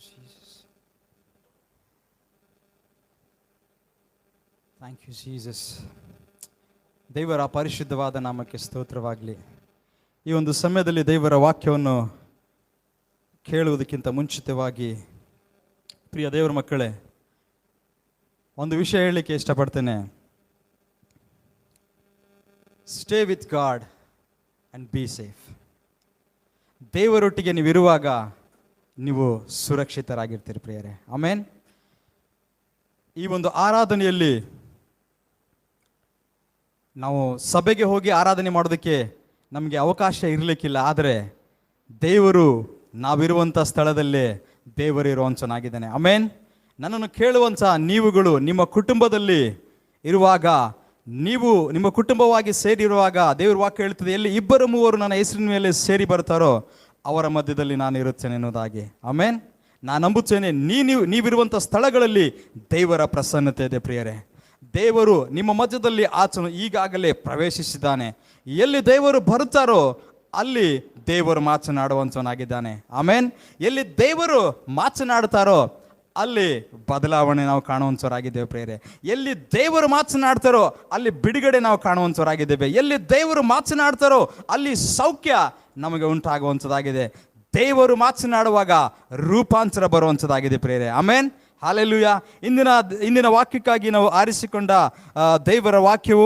Jesus. Thank you, Jesus. ದೇವರ ಪರಿಶುದ್ಧವಾದ ನಾಮಕ್ಕೆ ಸ್ತೋತ್ರವಾಗಲಿ. ಈ ಒಂದು ಸಮಯದಲ್ಲಿ ದೇವರ ವಾಕ್ಯವನ್ನು ಕೇಳುವುದಕ್ಕಿಂತ ಮುಂಚಿತವಾಗಿ ಪ್ರಿಯ ದೇವರ ಮಕ್ಕಳೇ, ಒಂದು ವಿಷಯ ಹೇಳಲಿಕ್ಕೆ ಇಷ್ಟಪಡ್ತೇನೆ. Stay with God and be safe. ದೇವರೊಟ್ಟಿಗೆ ನೀವಿರುವಾಗ ನೀವು ಸುರಕ್ಷಿತರಾಗಿರ್ತೀರಿ ಪ್ರಿಯರೇ. ಆಮೇನ್. ಈ ಒಂದು ಆರಾಧನೆಯಲ್ಲಿ ನಾವು ಸಭೆಗೆ ಹೋಗಿ ಆರಾಧನೆ ಮಾಡೋದಕ್ಕೆ ನಮಗೆ ಅವಕಾಶ ಇರಲಿಕ್ಕಿಲ್ಲ. ಆದರೆ ದೇವರು ನಾವಿರುವಂಥ ಸ್ಥಳದಲ್ಲೇ ದೇವರು ಇರುವಂತನಾಗಿದ್ದಾನೆ. ಆಮೇನ್. ನನ್ನನ್ನು ಕೇಳುವಂಥ ನೀವುಗಳು ನಿಮ್ಮ ಕುಟುಂಬದಲ್ಲಿ ಇರುವಾಗ, ನೀವು ನಿಮ್ಮ ಕುಟುಂಬವಾಗಿ ಸೇರಿರುವಾಗ ದೇವ್ರ ವಾಕ್ಯ ಹೇಳ್ತದೆ, ಎಲ್ಲಿ ಇಬ್ಬರು ಮೂವರು ನನ್ನ ಹೆಸರಿನ ಮೇಲೆ ಸೇರಿ ಬರ್ತಾರೋ ಅವರ ಮಧ್ಯದಲ್ಲಿ ನಾನು ಇರುತ್ತೇನೆ ಎನ್ನುವುದಾಗಿ. ಆಮೇನ್. ನಾನು ನಂಬುತ್ತೇನೆ ನೀವಿರುವಂಥ ಸ್ಥಳಗಳಲ್ಲಿ ದೇವರ ಪ್ರಸನ್ನತೆ ಇದೆ ಪ್ರಿಯರೇ. ದೇವರು ನಿಮ್ಮ ಮಧ್ಯದಲ್ಲಿ ಆತನು ಈಗಾಗಲೇ ಪ್ರವೇಶಿಸಿದ್ದಾನೆ. ಎಲ್ಲಿ ದೇವರು ಬರುತ್ತಾರೋ ಅಲ್ಲಿ ದೇವರು ಮಾತನಾಡುವಂತನಾಗಿದ್ದಾನೆ. ಆಮೇನ್. ಎಲ್ಲಿ ದೇವರು ಮಾತನಾಡ್ತಾರೋ ಅಲ್ಲಿ ಬದಲಾವಣೆ ನಾವು ಕಾಣುವಂಥವರಾಗಿದ್ದೇವೆ ಪ್ರಿಯರೇ. ಎಲ್ಲಿ ದೇವರು ಮಾತನಾಡ್ತಾರೋ ಅಲ್ಲಿ ಬಿಡುಗಡೆ ನಾವು ಕಾಣುವಂಥವರಾಗಿದ್ದೇವೆ. ಎಲ್ಲಿ ದೇವರು ಮಾತನಾಡ್ತಾರೋ ಅಲ್ಲಿ ಸೌಖ್ಯ ನಮಗೆ ಉಂಟಾಗುವಂಥದ್ದಾಗಿದೆ. ದೇವರು ಮಾತನಾಡುವಾಗ ರೂಪಾಂತರ ಬರುವಂಥದ್ದಾಗಿದೆ ಪ್ರಿಯರೇ. ಆಮೇನ್. ಹಾಲೆಲೂಯ. ಇಂದಿನ ವಾಕ್ಯಕ್ಕಾಗಿ ನಾವು ಆರಿಸಿಕೊಂಡ ದೇವರ ವಾಕ್ಯವು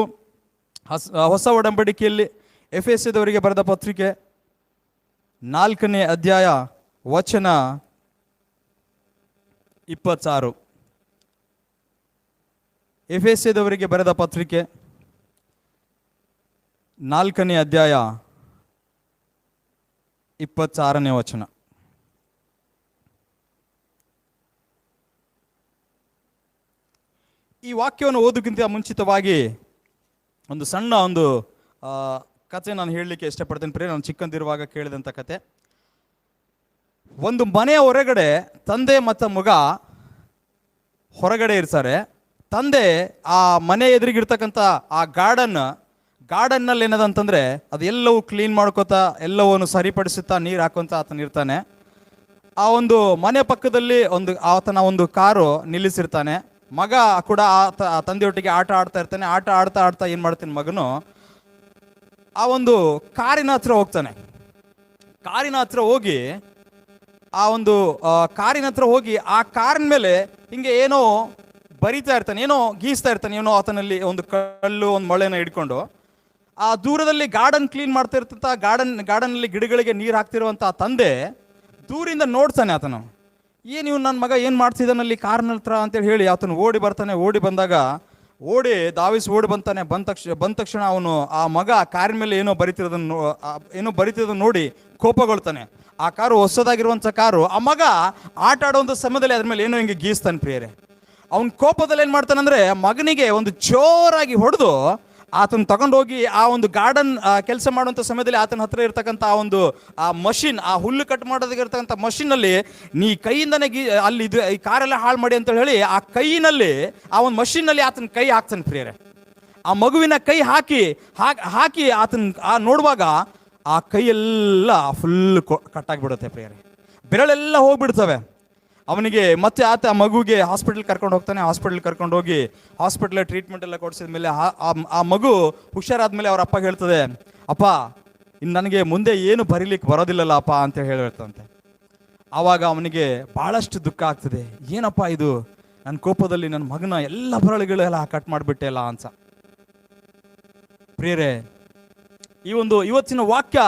ಹೊಸ ಒಡಂಬಡಿಕೆಯಲ್ಲಿ ಎಫೆಸದವರಿಗೆ ಬರೆದ ಪತ್ರಿಕೆ 4ನೇ ಅಧ್ಯಾಯ ವಚನ 26. ಎಫೆಸದವರಿಗೆ ಬರೆದ ಪತ್ರಿಕೆ 4ನೇ ಅಧ್ಯಾಯ 26ನೇ ವಚನ. ಈ ವಾಕ್ಯವನ್ನು ಓದೋಕ್ಕಿಂತ ಮುಂಚಿತವಾಗಿ ಒಂದು ಸಣ್ಣ ಕತೆ ನಾನು ಹೇಳಲಿಕ್ಕೆ ಇಷ್ಟಪಡ್ತೇನೆ ಪ್ರಿಯ. ನಾನು ಚಿಕ್ಕಂದಿರುವಾಗ ಕೇಳಿದಂಥ ಕತೆ. ಒಂದು ಮನೆಯ ಹೊರಗಡೆ ತಂದೆ ಮತ್ತು ಮಗ ಹೊರಗಡೆ ಇರ್ತಾರೆ. ತಂದೆ ಆ ಮನೆ ಎದುರಿಗಿರ್ತಕ್ಕಂಥ ಆ ಗಾರ್ಡನ್ನಲ್ಲಿ ಏನದಂತಂದರೆ ಅದು ಎಲ್ಲವೂ ಕ್ಲೀನ್ ಮಾಡ್ಕೋತಾ ಎಲ್ಲವನ್ನು ಸರಿಪಡಿಸುತ್ತಾ ನೀರು ಹಾಕೋಂತ ಆತನ ಇರ್ತಾನೆ. ಆ ಒಂದು ಮನೆ ಪಕ್ಕದಲ್ಲಿ ಆತನ ಒಂದು ಕಾರು ನಿಲ್ಲಿಸಿರ್ತಾನೆ. ಮಗ ಕೂಡ ತಂದೆಯೊಟ್ಟಿಗೆ ಆಟ ಆಡ್ತಾ ಇರ್ತಾನೆ. ಆಟ ಆಡ್ತಾ ಏನು ಮಾಡ್ತಾನೆ ಮಗನು, ಆ ಒಂದು ಕಾರಿನ ಹತ್ರ ಹೋಗ್ತಾನೆ. ಕಾರಿನ ಹತ್ರ ಹೋಗಿ ಆ ಕಾರಿನ ಮೇಲೆ ಹಿಂಗೆ ಏನೋ ಬರಿತಾ ಇರ್ತಾನೆ, ಏನೋ ಗೀಸ್ತಾ ಇರ್ತಾನೆ. ಏನೋ ಆತನಲ್ಲಿ ಒಂದು ಕಲ್ಲು ಒಂದು ಮೊಳೆನ ಹಿಡ್ಕೊಂಡು ಆ ದೂರದಲ್ಲಿ ಗಾರ್ಡನ್ ಕ್ಲೀನ್ ಮಾಡ್ತಾ ಇರ್ತಂಥ ಗಾರ್ಡನ್ನಲ್ಲಿ ಗಿಡಗಳಿಗೆ ನೀರು ಹಾಕ್ತಿರುವಂಥ ತಂದೆ ದೂರಿಂದ ನೋಡ್ತಾನೆ. ಆತನು ಏನು ಇವ್ನು ನನ್ನ ಮಗ ಏನು ಮಾಡ್ತಿದ್ದಾನಲ್ಲಿ ಕಾರ್ನ ಹತ್ರ ಅಂತೇಳಿ ಹೇಳಿ ಆತನು ಓಡಿ ಬರ್ತಾನೆ. ಓಡಿ ಬಂದಾಗ ಧಾವಿಸಿ ಓಡಿ ಬಂದ ತಕ್ಷಣ ಅವನು ಆ ಮಗ ಕಾರಿನ ಮೇಲೆ ಏನೋ ಬರಿತಿರೋದನ್ನು ನೋಡಿ ಕೋಪಗೊಳ್ತಾನೆ. ಆ ಕಾರು ಹೊಸದಾಗಿರುವಂಥ ಕಾರು. ಆ ಮಗ ಆಟ ಆಡುವಂಥ ಸಮಯದಲ್ಲಿ ಅದ್ರ ಮೇಲೆ ಏನೋ ಹಿಂಗೆ ಗೀಸ್ತಾನೆ ಪ್ರಿಯರೇ. ಅವನ ಕೋಪದಲ್ಲಿ ಏನು ಮಾಡ್ತಾನಂದ್ರೆ ಮಗನಿಗೆ ಒಂದು ಜೋರಾಗಿ ಹೊಡೆದು ಆತನ ತಗೊಂಡೋಗಿ ಆ ಒಂದು ಗಾರ್ಡನ್ ಕೆಲಸ ಮಾಡುವಂಥ ಸಮಯದಲ್ಲಿ ಆತನ ಹತ್ರ ಇರ್ತಕ್ಕಂಥ ಆ ಮಷಿನ್, ಆ ಹುಲ್ಲು ಕಟ್ ಮಾಡೋದಕ್ಕಿರ್ತಕ್ಕಂಥ ಮಷಿನಲ್ಲಿ ನೀ ಕೈಯಿಂದನೇ ಅಲ್ಲಿ ಈ ಕಾರೆಲ್ಲ ಹಾಳು ಮಾಡಿ ಅಂತ ಹೇಳಿ ಆ ಕೈನಲ್ಲಿ ಆ ಒಂದು ಮಷಿನ್ನಲ್ಲಿ ಆತನ ಕೈ ಹಾಕ್ತಾನೆ ಪ್ರಿಯರೇ. ಆ ಮಗುವಿನ ಕೈ ಹಾಕಿ ಆತನ ನೋಡುವಾಗ ಆ ಕೈಯೆಲ್ಲ ಫುಲ್ ಕಟ್ಟಾಗಿಬಿಡುತ್ತೆ ಪ್ರಿಯರೇ. ಬೆರಳೆಲ್ಲ ಹೋಗ್ಬಿಡ್ತವೆ ಅವನಿಗೆ. ಮತ್ತೆ ಆ ಮಗುಗೆ ಹಾಸ್ಪಿಟಲ್ ಕರ್ಕೊಂಡು ಹೋಗ್ತಾನೆ. ಹಾಸ್ಪಿಟಲ್ ಕರ್ಕೊಂಡು ಹೋಗಿ ಹಾಸ್ಪಿಟಲ್ ಟ್ರೀಟ್ಮೆಂಟ್ ಎಲ್ಲ ಕೊಡಿಸಿದ ಮೇಲೆ ಆ ಮಗು ಹುಷಾರಾದ್ಮೇಲೆ ಅವ್ರ ಅಪ್ಪ ಹೇಳ್ತದೆ, ಅಪ್ಪ ಇನ್ನು ನನಗೆ ಮುಂದೆ ಏನು ಬರೀಲಿಕ್ಕೆ ಬರೋದಿಲ್ಲಲ್ಲ ಅಪ್ಪ ಅಂತ ಹೇಳಿರ್ತಂತೆ. ಆವಾಗ ಅವನಿಗೆ ಭಾಳಷ್ಟು ದುಃಖ ಆಗ್ತದೆ. ಏನಪ್ಪ ಇದು, ನನ್ನ ಕೋಪದಲ್ಲಿ ನನ್ನ ಮಗನ ಎಲ್ಲ ಬೆರಳುಗಳೆಲ್ಲ ಕಟ್ ಮಾಡಿಬಿಟ್ಟೆ ಅಲ್ಲ ಅಂತ. ಪ್ರಿಯರೇ, ಇವತ್ತಿನ ವಾಕ್ಯ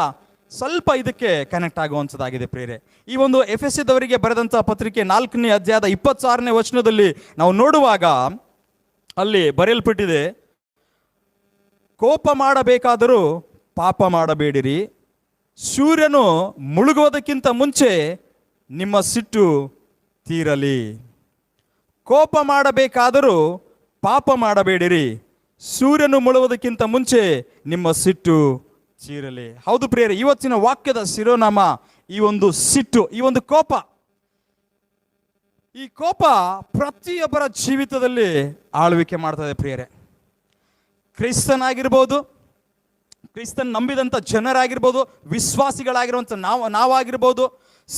ಸ್ವಲ್ಪ ಇದಕ್ಕೆ ಕನೆಕ್ಟ್ ಆಗುವಂಥದ್ದಾಗಿದೆ ಪ್ರಿಯರೇ. ಈ ಒಂದು ಎಫೆಸದವರಿಗೆ ಬರೆದಂಥ ಪತ್ರಿಕೆ 4ನೇ ಅಧ್ಯಾಯದ 26ನೇ ವಚನದಲ್ಲಿ ನಾವು ನೋಡುವಾಗ ಅಲ್ಲಿ ಬರೆಯಲ್ಪಟ್ಟಿದೆ, ಕೋಪ ಮಾಡಬೇಕಾದರೂ ಪಾಪ ಮಾಡಬೇಡಿರಿ, ಸೂರ್ಯನು ಮುಳುಗುವುದಕ್ಕಿಂತ ಮುಂಚೆ ನಿಮ್ಮ ಸಿಟ್ಟು ತೀರಲಿ. ಕೋಪ ಮಾಡಬೇಕಾದರೂ ಪಾಪ ಮಾಡಬೇಡಿರಿ, ಸೂರ್ಯನು ಮುಳುಗುವುದಕ್ಕಿಂತ ಮುಂಚೆ ನಿಮ್ಮ ಸಿಟ್ಟು ತೀರಲಿ. ಹೌದು ಪ್ರಿಯರೇ, ಇವತ್ತಿನ ವಾಕ್ಯದ ಶಿರೋನಾಮ ಈ ಒಂದು ಸಿಟ್ಟು, ಈ ಒಂದು ಕೋಪ. ಈ ಕೋಪ ಪ್ರತಿಯೊಬ್ಬರ ಜೀವಿತದಲ್ಲಿ ಆಳ್ವಿಕೆ ಮಾಡ್ತದೆ ಪ್ರಿಯರೇ. ಕ್ರಿಸ್ತನಾಗಿರ್ಬೋದು, ಕ್ರಿಸ್ತನ್ ನಂಬಿದಂಥ ಜನರಾಗಿರ್ಬೋದು, ವಿಶ್ವಾಸಿಗಳಾಗಿರುವಂಥ ನಾವಾಗಿರ್ಬೋದು,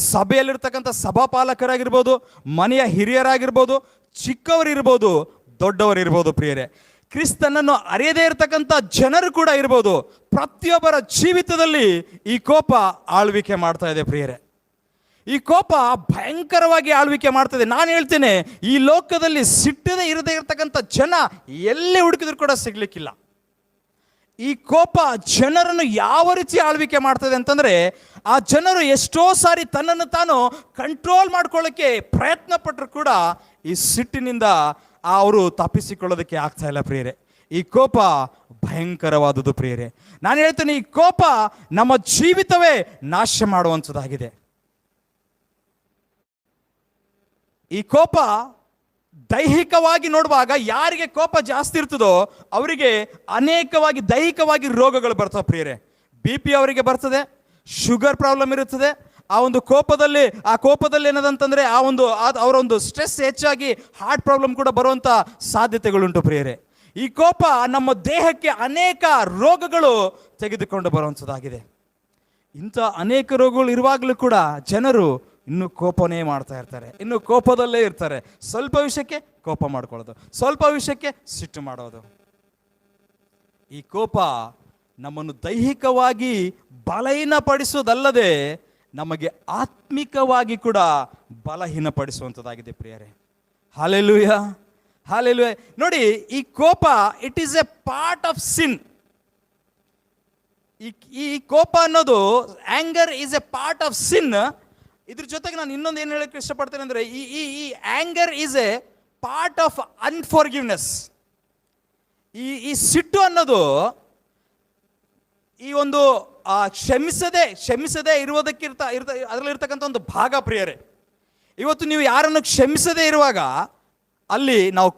ಸಭೆಯಲ್ಲಿರ್ತಕ್ಕಂಥ ಸಭಾಪಾಲಕರಾಗಿರ್ಬೋದು, ಮನೆಯ ಹಿರಿಯರಾಗಿರ್ಬೋದು, ಚಿಕ್ಕವರಿರ್ಬೋದು, ದೊಡ್ಡವರಿರ್ಬೋದು ಪ್ರಿಯರೇ, ಕ್ರಿಸ್ತನನ್ನು ಅರಿಯದೇ ಇರತಕ್ಕಂಥ ಜನರು ಕೂಡ ಇರ್ಬೋದು. ಪ್ರತಿಯೊಬ್ಬರ ಜೀವಿತದಲ್ಲಿ ಈ ಕೋಪ ಆಳ್ವಿಕೆ ಮಾಡ್ತಾ ಇದೆ ಪ್ರಿಯರೇ. ಈ ಕೋಪ ಭಯಂಕರವಾಗಿ ಆಳ್ವಿಕೆ ಮಾಡ್ತದೆ. ನಾನು ಹೇಳ್ತೇನೆ, ಈ ಲೋಕದಲ್ಲಿ ಸಿಟ್ಟದೇ ಇರದೇ ಇರತಕ್ಕಂಥ ಜನ ಎಲ್ಲಿ ಹುಡುಕಿದ್ರು ಕೂಡ ಸಿಗ್ಲಿಕ್ಕಿಲ್ಲ. ಈ ಕೋಪ ಜನರನ್ನು ಯಾವ ರೀತಿ ಆಳ್ವಿಕೆ ಮಾಡ್ತದೆ ಅಂತಂದ್ರೆ, ಆ ಜನರು ಎಷ್ಟೋ ಸಾರಿ ತನ್ನನ್ನು ತಾನು ಕಂಟ್ರೋಲ್ ಮಾಡ್ಕೊಳ್ಳೋಕ್ಕೆ ಪ್ರಯತ್ನ ಪಟ್ಟರು ಕೂಡ ಈ ಸಿಟ್ಟಿನಿಂದ ಅವರು ತಪ್ಪಿಸಿಕೊಳ್ಳೋದಕ್ಕೆ ಆಗ್ತಾ ಇಲ್ಲ ಪ್ರಿಯರೇ. ಈ ಕೋಪ ಭಯಂಕರವಾದುದು ಪ್ರಿಯರೇ. ನಾನು ಹೇಳ್ತೇನೆ, ಈ ಕೋಪ ನಮ್ಮ ಜೀವಿತವೇ ನಾಶ ಮಾಡುವಂಥದ್ದಾಗಿದೆ. ಈ ಕೋಪ ದೈಹಿಕವಾಗಿ ನೋಡುವಾಗ ಯಾರಿಗೆ ಕೋಪ ಜಾಸ್ತಿ ಇರ್ತದೋ ಅವರಿಗೆ ಅನೇಕವಾಗಿ ದೈಹಿಕವಾಗಿ ರೋಗಗಳು ಬರ್ತವೆ ಪ್ರಿಯರೇ. BP ಅವರಿಗೆ ಬರ್ತದೆ, ಶುಗರ್ ಪ್ರಾಬ್ಲಮ್ ಇರುತ್ತದೆ. ಆ ಕೋಪದಲ್ಲಿ ಏನದಂತಂದ್ರೆ ಅವರ ಒಂದು ಸ್ಟ್ರೆಸ್ ಹೆಚ್ಚಾಗಿ ಹಾರ್ಟ್ ಪ್ರಾಬ್ಲಮ್ ಕೂಡ ಬರುವಂತ ಸಾಧ್ಯತೆಗಳುಂಟು ಪ್ರಿಯರೇ. ಈ ಕೋಪ ನಮ್ಮ ದೇಹಕ್ಕೆ ಅನೇಕ ರೋಗಗಳು ತೆಗೆದುಕೊಂಡು ಬರುವಂಥದ್ದಾಗಿದೆ. ಇಂಥ ಅನೇಕ ರೋಗಗಳು ಇರುವಾಗಲೂ ಕೂಡ ಜನರು ಇನ್ನು ಕೋಪನೇ ಮಾಡ್ತಾ ಇರ್ತಾರೆ, ಇನ್ನು ಕೋಪದಲ್ಲೇ ಇರ್ತಾರೆ. ಸ್ವಲ್ಪ ವಿಷಯಕ್ಕೆ ಕೋಪ ಮಾಡ್ಕೊಳ್ಳೋದು, ಸ್ವಲ್ಪ ವಿಷಯಕ್ಕೆ ಸಿಟ್ಟು ಮಾಡೋದು. ಈ ಕೋಪ ನಮ್ಮನ್ನು ದೈಹಿಕವಾಗಿ ಬಲಹೀನಪಡಿಸೋದಲ್ಲದೆ ನಮಗೆ ಆತ್ಮಿಕವಾಗಿ ಕೂಡ ಬಲಹೀನಪಡಿಸುವಂಥದ್ದಾಗಿದೆ ಪ್ರಿಯರೇ. Hallelujah, hallelujah. ನೋಡಿ, ಈ ಕೋಪ it is a part of sin. ಈ ಕೋಪ ಅನ್ನೋದು, anger is a part of sin. ಇದ್ರ ಜೊತೆಗೆ ನಾನು ಇನ್ನೊಂದು ಏನು ಹೇಳಕ್ಕೆ ಇಷ್ಟಪಡ್ತೇನೆ ಅಂದರೆ, ಈ anger is a part of unforgiveness. ಈ ಸಿಟ್ಟು ಅನ್ನೋದು ಈ ಒಂದು ಕ್ಷಮಿಸದೆ ಇರುವುದಕ್ಕಿಂತ ಅದರಲ್ಲಿರ್ತಕ್ಕಂಥ ಒಂದು ಭಾಗ ಪ್ರಿಯರೇ. ಇವತ್ತು ನೀವು ಯಾರನ್ನು ಕ್ಷಮಿಸದೇ ಇರುವಾಗ ಅಲ್ಲಿ ನಾವು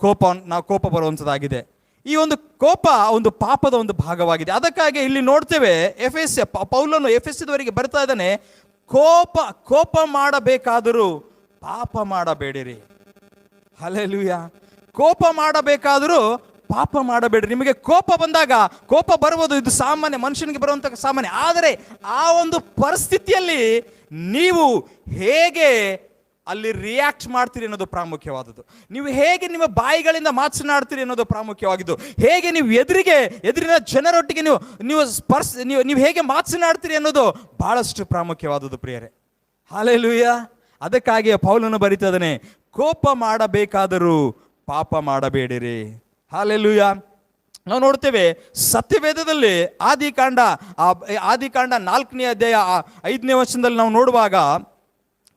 ಕೋಪ ಬರುವಂಥದ್ದಾಗಿದೆ. ಈ ಒಂದು ಕೋಪ ಒಂದು ಪಾಪದ ಒಂದು ಭಾಗವಾಗಿದೆ. ಅದಕ್ಕಾಗಿ ಇಲ್ಲಿ ನೋಡ್ತೇವೆ, ಪೌಲನು ಎಫೆಸದವರಿಗೆ ಬರ್ತಾ ಇದ್ದಾನೆ, ಕೋಪ ಮಾಡಬೇಕಾದರೂ ಪಾಪ ಮಾಡಬೇಡಿರಿ. ಹಲ್ಲೆಲೂಯಾ. ಕೋಪ ಮಾಡಬೇಕಾದರೂ ಪಾಪ ಮಾಡಬೇಡ್ರಿ. ನಿಮಗೆ ಕೋಪ ಬಂದಾಗ, ಕೋಪ ಬರುವುದು ಇದು ಸಾಮಾನ್ಯ, ಮನುಷ್ಯನಿಗೆ ಬರುವಂಥ ಸಾಮಾನ್ಯ. ಆದರೆ ಆ ಒಂದು ಪರಿಸ್ಥಿತಿಯಲ್ಲಿ ನೀವು ಹೇಗೆ ಅಲ್ಲಿ ರಿಯಾಕ್ಟ್ ಮಾಡ್ತೀರಿ ಅನ್ನೋದು ಪ್ರಾಮುಖ್ಯವಾದದ್ದು. ನೀವು ಹೇಗೆ ನಿಮ್ಮ ಬಾಯಿಗಳಿಂದ ಮಾತನಾಡ್ತೀರಿ ಅನ್ನೋದು ಪ್ರಾಮುಖ್ಯವಾಗಿದ್ದು. ಹೇಗೆ ನೀವು ಎದುರಿನ ಜನರೊಟ್ಟಿಗೆ ನೀವು ಹೇಗೆ ಮಾತನಾಡ್ತೀರಿ ಅನ್ನೋದು ಬಹಳಷ್ಟು ಪ್ರಾಮುಖ್ಯವಾದದ್ದು ಪ್ರಿಯರೇ. ಹಲ್ಲೆಲೂಯಾ. ಅದಕ್ಕಾಗಿ ಪೌಲನು ಬರೀತಾನೆ, ಕೋಪ ಮಾಡಬೇಕಾದರೂ ಪಾಪ ಮಾಡಬೇಡಿರಿ. ಹಲ್ಲೆಲೂಯಾ. ನಾವು ನೋಡ್ತೇವೆ ಸತ್ಯವೇದದಲ್ಲಿ ಆದಿಕಾಂಡ 4ನೇ ಅಧ್ಯಾಯ 5ನೇ ವಚನದಲ್ಲಿ ನಾವು ನೋಡುವಾಗ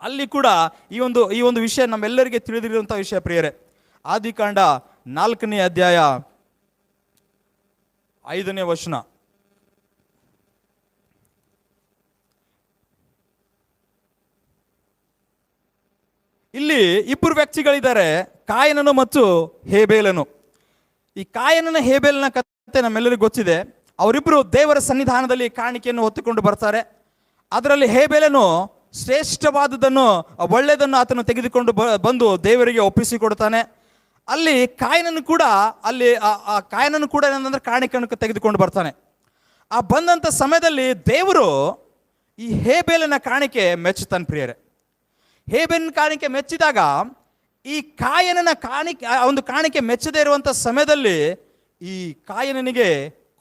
ಅಲ್ಲಿ ಕೂಡ ಈ ಒಂದು ವಿಷಯ ನಮ್ಮೆಲ್ಲರಿಗೆ ತಿಳಿದಿರುವಂಥ ವಿಷಯ ಪ್ರಿಯರೇ. ಆದಿಕಾಂಡ 4ನೇ ಅಧ್ಯಾಯ 5ನೇ ವಚನ. ಇಲ್ಲಿ ಇಬ್ಬರು ವ್ಯಕ್ತಿಗಳಿದ್ದಾರೆ, ಕಾಯನನು ಮತ್ತು ಹೇಬೇಲನು. ಈ ಕಾಯನನ ಹೇಬೇಲನ ಕಥೆ ನಮ್ಮೆಲ್ಲರಿಗೂ ಗೊತ್ತಿದೆ. ಅವರಿಬ್ಬರು ದೇವರ ಸನ್ನಿಧಾನದಲ್ಲಿ ಕಾಣಿಕೆಯನ್ನು ಹೊತ್ತುಕೊಂಡು ಬರ್ತಾರೆ. ಅದರಲ್ಲಿ ಹೇಬೇಲನು ಶ್ರೇಷ್ಠವಾದದನ್ನು, ಒಳ್ಳೆಯದನ್ನು ಆತನು ತೆಗೆದುಕೊಂಡು ಬಂದು ದೇವರಿಗೆ ಒಪ್ಪಿಸಿಕೊಡ್ತಾನೆ. ಅಲ್ಲಿ ಕಾಯನನು ಕೂಡ ಏನಂದ್ರೆ ಕಾಣಿಕೆಯನ್ನು ತೆಗೆದುಕೊಂಡು ಬರ್ತಾನೆ. ಆ ಬಂದಂಥ ಸಮಯದಲ್ಲಿ ದೇವರು ಈ ಹೇಬೇಲನ ಕಾಣಿಕೆ ಮೆಚ್ಚುತ್ತಾನೆ ಪ್ರಿಯರೇ. ಹೇಬೇಲನ ಕಾಣಿಕೆ ಮೆಚ್ಚಿದಾಗ ಈ ಕಾಯನನ ಕಾಣಿಕೆ ಮೆಚ್ಚದೇ ಇರುವಂಥ ಸಮಯದಲ್ಲಿ ಈ ಕಾಯನನಿಗೆ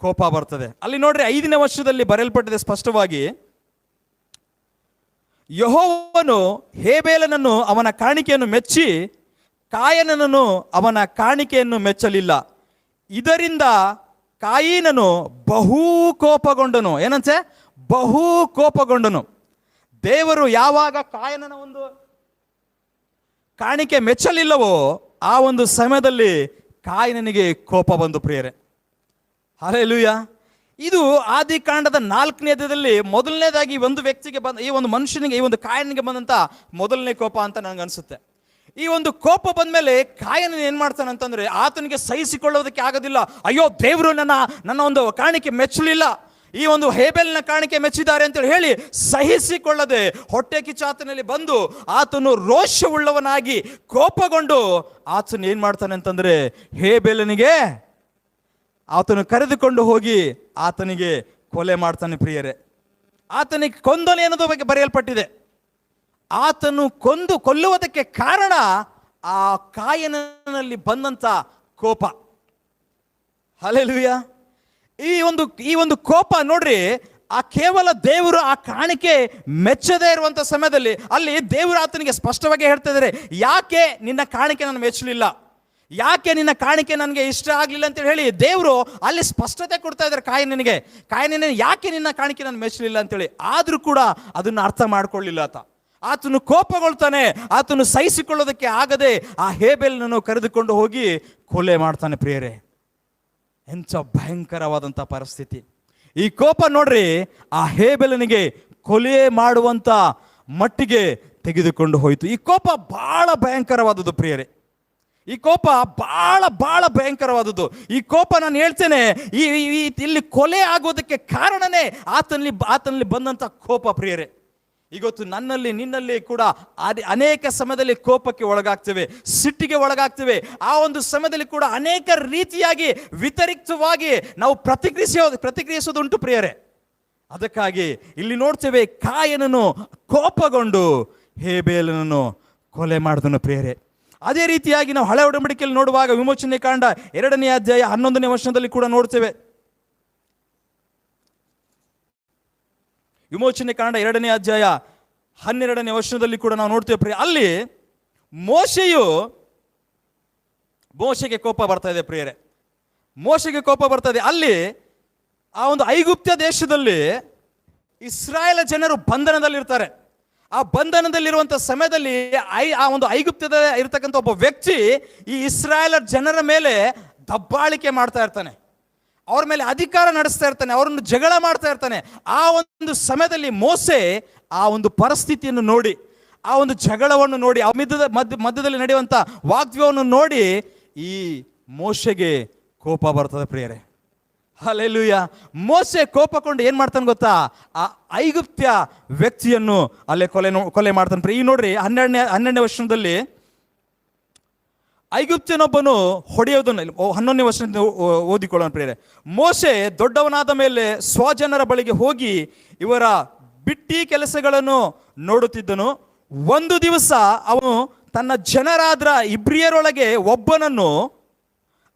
ಕೋಪ ಬರ್ತದೆ. ಅಲ್ಲಿ ನೋಡ್ರಿ 5ನೇ ವರ್ಷದಲ್ಲಿ ಬರೆಯಲ್ಪಟ್ಟಿದೆ ಸ್ಪಷ್ಟವಾಗಿ, ಯೆಹೋವನು ಹೇಬೇಲನನ್ನು ಅವನ ಕಾಣಿಕೆಯನ್ನು ಮೆಚ್ಚಿ ಕಾಯನನನ್ನು ಅವನ ಕಾಣಿಕೆಯನ್ನು ಮೆಚ್ಚಲಿಲ್ಲ. ಇದರಿಂದ ಕಾಯಿನನು ಬಹು ಕೋಪಗೊಂಡನು. ಏನಂತೆ? ಬಹು ಕೋಪಗೊಂಡನು. ದೇವರು ಯಾವಾಗ ಕಾಯನನ ಒಂದು ಕಾಣಿಕೆ ಮೆಚ್ಚಲಿಲ್ಲವೋ ಆ ಒಂದು ಸಮಯದಲ್ಲಿ ಕಾಯಿನನಿಗೆ ಕೋಪ ಬಂದು ಪ್ರಿಯರೇ. ಹಲ್ಲೆಲೂಯಾ. ಇದು ಆದಿಕಾಂಡದ 4ನೇ ಅಧ್ಯಾಯದಲ್ಲಿ ಮೊದಲನೇದಾಗಿ ಒಂದು ವ್ಯಕ್ತಿಗೆ ಈ ಒಂದು ಮನುಷ್ಯನಿಗೆ, ಈ ಒಂದು ಕಾಯನಿಗೆ ಬಂದಂತ ಮೊದಲನೇ ಕೋಪ ಅಂತ ನನಗನ್ಸುತ್ತೆ. ಈ ಒಂದು ಕೋಪ ಬಂದ್ಮೇಲೆ ಕಾಯನ ಏನ್ ಮಾಡ್ತಾನೆ ಅಂತಂದ್ರೆ, ಆತನಿಗೆ ಸಹಿಸಿಕೊಳ್ಳೋದಕ್ಕೆ ಆಗೋದಿಲ್ಲ. ಅಯ್ಯೋ, ದೇವರು ನನ್ನ ಒಂದು ಕಾಣಿಕೆ ಮೆಚ್ಚಲಿಲ್ಲ, ಈ ಒಂದು ಹೇಬೇಲಿನ ಕಾಣಿಕೆ ಮೆಚ್ಚಿದ್ದಾರೆ ಅಂತೇಳಿ ಹೇಳಿ ಸಹಿಸಿಕೊಳ್ಳದೆ ಹೊಟ್ಟೆ ಕಿಚ್ಚಾತನಲ್ಲಿ ಬಂದು ಆತನು ರೋಷವುಳ್ಳವನಾಗಿ ಕೋಪಗೊಂಡು ಆತನು ಏನ್ ಮಾಡ್ತಾನೆ ಅಂತಂದ್ರೆ, ಹೇಬೇಲನಿಗೆ ಆತನು ಕರೆದುಕೊಂಡು ಹೋಗಿ ಆತನಿಗೆ ಕೊಲೆ ಮಾಡ್ತಾನೆ ಪ್ರಿಯರೇ. ಆತನಿಗೆ ಕೊಂದನೆ ಅನ್ನೋದ್ರ ಬಗ್ಗೆ ಬರೆಯಲ್ಪಟ್ಟಿದೆ. ಆತನು ಕೊಲ್ಲುವುದಕ್ಕೆ ಕಾರಣ ಆ ಕಾಯನಲ್ಲಿ ಬಂದಂತ ಕೋಪ. ಹಲ್ಲೆಲೂಯಾ. ಈ ಒಂದು ಕೋಪ ನೋಡ್ರಿ, ಆ ಕೇವಲ ದೇವರು ಆ ಕಾಣಿಕೆ ಮೆಚ್ಚದೇ ಇರುವಂತ ಸಮಯದಲ್ಲಿ ಅಲ್ಲಿ ದೇವರು ಆತನಿಗೆ ಸ್ಪಷ್ಟವಾಗಿ ಹೇಳ್ತಾ ಇದ್ದಾರೆ, ಯಾಕೆ ನಿನ್ನ ಕಾಣಿಕೆ ನಾನು ಮೆಚ್ಚಲಿಲ್ಲ, ಯಾಕೆ ನಿನ್ನ ಕಾಣಿಕೆ ನನಗೆ ಇಷ್ಟ ಆಗಲಿಲ್ಲ ಅಂತೇಳಿ ಹೇಳಿ ದೇವರು ಅಲ್ಲಿ ಸ್ಪಷ್ಟತೆ ಕೊಡ್ತಾ ಇದ್ದಾರೆ ಕಾಯನಿಗೆ ಯಾಕೆ ನಿನ್ನ ಕಾಣಿಕೆ ನಾನು ಮೆಚ್ಚಲಿಲ್ಲ ಅಂತೇಳಿ. ಆದ್ರೂ ಕೂಡ ಅದನ್ನು ಅರ್ಥ ಮಾಡ್ಕೊಳ್ಳಿಲ್ಲ ಆತನು ಕೋಪಗೊಳ್ತಾನೆ. ಆತನು ಸಹಿಸಿಕೊಳ್ಳೋದಕ್ಕೆ ಆಗದೆ ಆ ಹೇಬೆಲನನ್ನು ಕರೆದುಕೊಂಡು ಹೋಗಿ ಕೊಲೆ ಮಾಡ್ತಾನೆ. ಪ್ರಿಯರೇ, ಎಂಥ ಭಯಂಕರವಾದಂಥ ಪರಿಸ್ಥಿತಿ. ಈ ಕೋಪ ನೋಡ್ರಿ ಆ ಹೇಬೆಲನಿಗೆ ಕೊಲೆ ಮಾಡುವಂತ ಮಟ್ಟಿಗೆ ತೆಗೆದುಕೊಂಡು ಹೋಯಿತು. ಈ ಕೋಪ ಬಹಳ ಭಯಂಕರವಾದದ್ದು ಪ್ರಿಯರೇ, ಈ ಕೋಪ ಬಹಳ ಬಹಳ ಭಯಂಕರವಾದದ್ದು. ಈ ಕೋಪ ನಾನು ಹೇಳ್ತೇನೆ, ಇಲ್ಲಿ ಕೊಲೆ ಆಗೋದಕ್ಕೆ ಕಾರಣನೇ ಆತನಲ್ಲಿ ಬಂದಂತ ಕೋಪ ಪ್ರಿಯರೇ. ಇವತ್ತು ನನ್ನಲ್ಲಿ ನಿನ್ನಲ್ಲಿ ಕೂಡ ಅನೇಕ ಸಮಯದಲ್ಲಿ ಕೋಪಕ್ಕೆ ಒಳಗಾಗ್ತೇವೆ, ಸಿಟ್ಟಿಗೆ ಒಳಗಾಗ್ತೇವೆ. ಆ ಒಂದು ಸಮಯದಲ್ಲಿ ಕೂಡ ಅನೇಕ ರೀತಿಯಾಗಿ ವ್ಯತಿರಿಕ್ತವಾಗಿ ನಾವು ಪ್ರತಿಕ್ರಿಯಿಸೋದುಂಟು ಪ್ರಿಯರೇ. ಅದಕ್ಕಾಗಿ ಇಲ್ಲಿ ನೋಡ್ತೇವೆ, ಕಾಯನನು ಕೋಪಗೊಂಡು ಹೇಬೇಲನನ್ನು ಕೊಲೆ ಮಾಡಿದನು ಪ್ರಿಯರೇ. ಅದೇ ರೀತಿಯಾಗಿ ನಾವು ಹಳೆ ಒಡಂಬಡಿಕೆಯಲ್ಲಿ ನೋಡುವಾಗ ವಿಮೋಚನೆ ಕಾಂಡ 2ನೇ ಅಧ್ಯಾಯ 11ನೇ ವಚನದಲ್ಲಿ ಕೂಡ ನೋಡ್ತೇವೆ. ವಿಮೋಚನೆ ಕಾಂಡ 2ನೇ ಅಧ್ಯಾಯ 12ನೇ ವಚನದಲ್ಲಿ ಕೂಡ ನಾವು ನೋಡ್ತೇವೆ ಪ್ರಿಯ. ಅಲ್ಲಿ ಮೋಶೆಗೆ ಕೋಪ ಬರ್ತಾ ಇದೆ ಪ್ರಿಯರೇ, ಮೋಶೆಗೆ ಕೋಪ ಬರ್ತಾ ಇದೆ. ಅಲ್ಲಿ ಆ ಒಂದು ಐಗುಪ್ತ ದೇಶದಲ್ಲಿ ಇಸ್ರಾಯೇಲ್ ಜನರು ಬಂಧನದಲ್ಲಿರ್ತಾರೆ. ಆ ಬಂಧನದಲ್ಲಿರುವಂಥ ಸಮಯದಲ್ಲಿ ಆ ಒಂದು ಐಗುಪ್ತದ ಇರತಕ್ಕಂಥ ಒಬ್ಬ ವ್ಯಕ್ತಿ ಈ ಇಸ್ರಾಯೇಲ್ ಜನರ ಮೇಲೆ ದಬ್ಬಾಳಿಕೆ ಮಾಡ್ತಾ ಇರ್ತಾನೆ, ಅವ್ರ ಮೇಲೆ ಅಧಿಕಾರ ನಡೆಸ್ತಾ ಇರ್ತಾನೆ, ಅವರನ್ನು ಜಗಳ ಮಾಡ್ತಾ ಇರ್ತಾನೆ. ಆ ಒಂದು ಸಮಯದಲ್ಲಿ ಮೋಸೆ ಆ ಒಂದು ಪರಿಸ್ಥಿತಿಯನ್ನು ನೋಡಿ, ಆ ಒಂದು ಜಗಳವನ್ನು ನೋಡಿ, ಆ ಮಧ್ಯದಲ್ಲಿ ನಡೆಯುವಂಥ ವಾಗ್ವ್ಯವನ್ನು ನೋಡಿ ಈ ಮೋಶೆಗೆ ಕೋಪ ಬರ್ತದೆ ಪ್ರಿಯರೇ. ಹಲ್ಲೆಲೂಯಾ. ಮೋಸೆ ಕೋಪಕೊಂಡು ಏನ್ ಮಾಡ್ತಾನೆ ಗೊತ್ತಾ, ಆ ಐಗುಪ್ತ್ಯ ವ್ಯಕ್ತಿಯನ್ನು ಅಲ್ಲೇ ಕೊಲೆ ಮಾಡ್ತಾನೆ ಪ್ರಿಯ. ಈಗ ನೋಡ್ರಿ 12ನೇ ವರ್ಷದಲ್ಲಿ ಐಗುಪ್ತನೊಬ್ಬನು ಹೊಡೆಯೋದನ್ನು 11ನೇ ವರ್ಷದಿಂದ ಓದಿಕೊಳ್ಳೋಣ ಪ್ರಿಯರೇ. ಮೋಸೆ ದೊಡ್ಡವನಾದ ಮೇಲೆ ಸ್ವಜನರ ಬಳಿಗೆ ಹೋಗಿ ಇವರ ಬಿಟ್ಟಿ ಕೆಲಸಗಳನ್ನು ನೋಡುತ್ತಿದ್ದನು. ಒಂದು ದಿವಸ ಅವನು ತನ್ನ ಜನರಾದ್ರ ಇಬ್ರಿಯರೊಳಗೆ ಒಬ್ಬನನ್ನು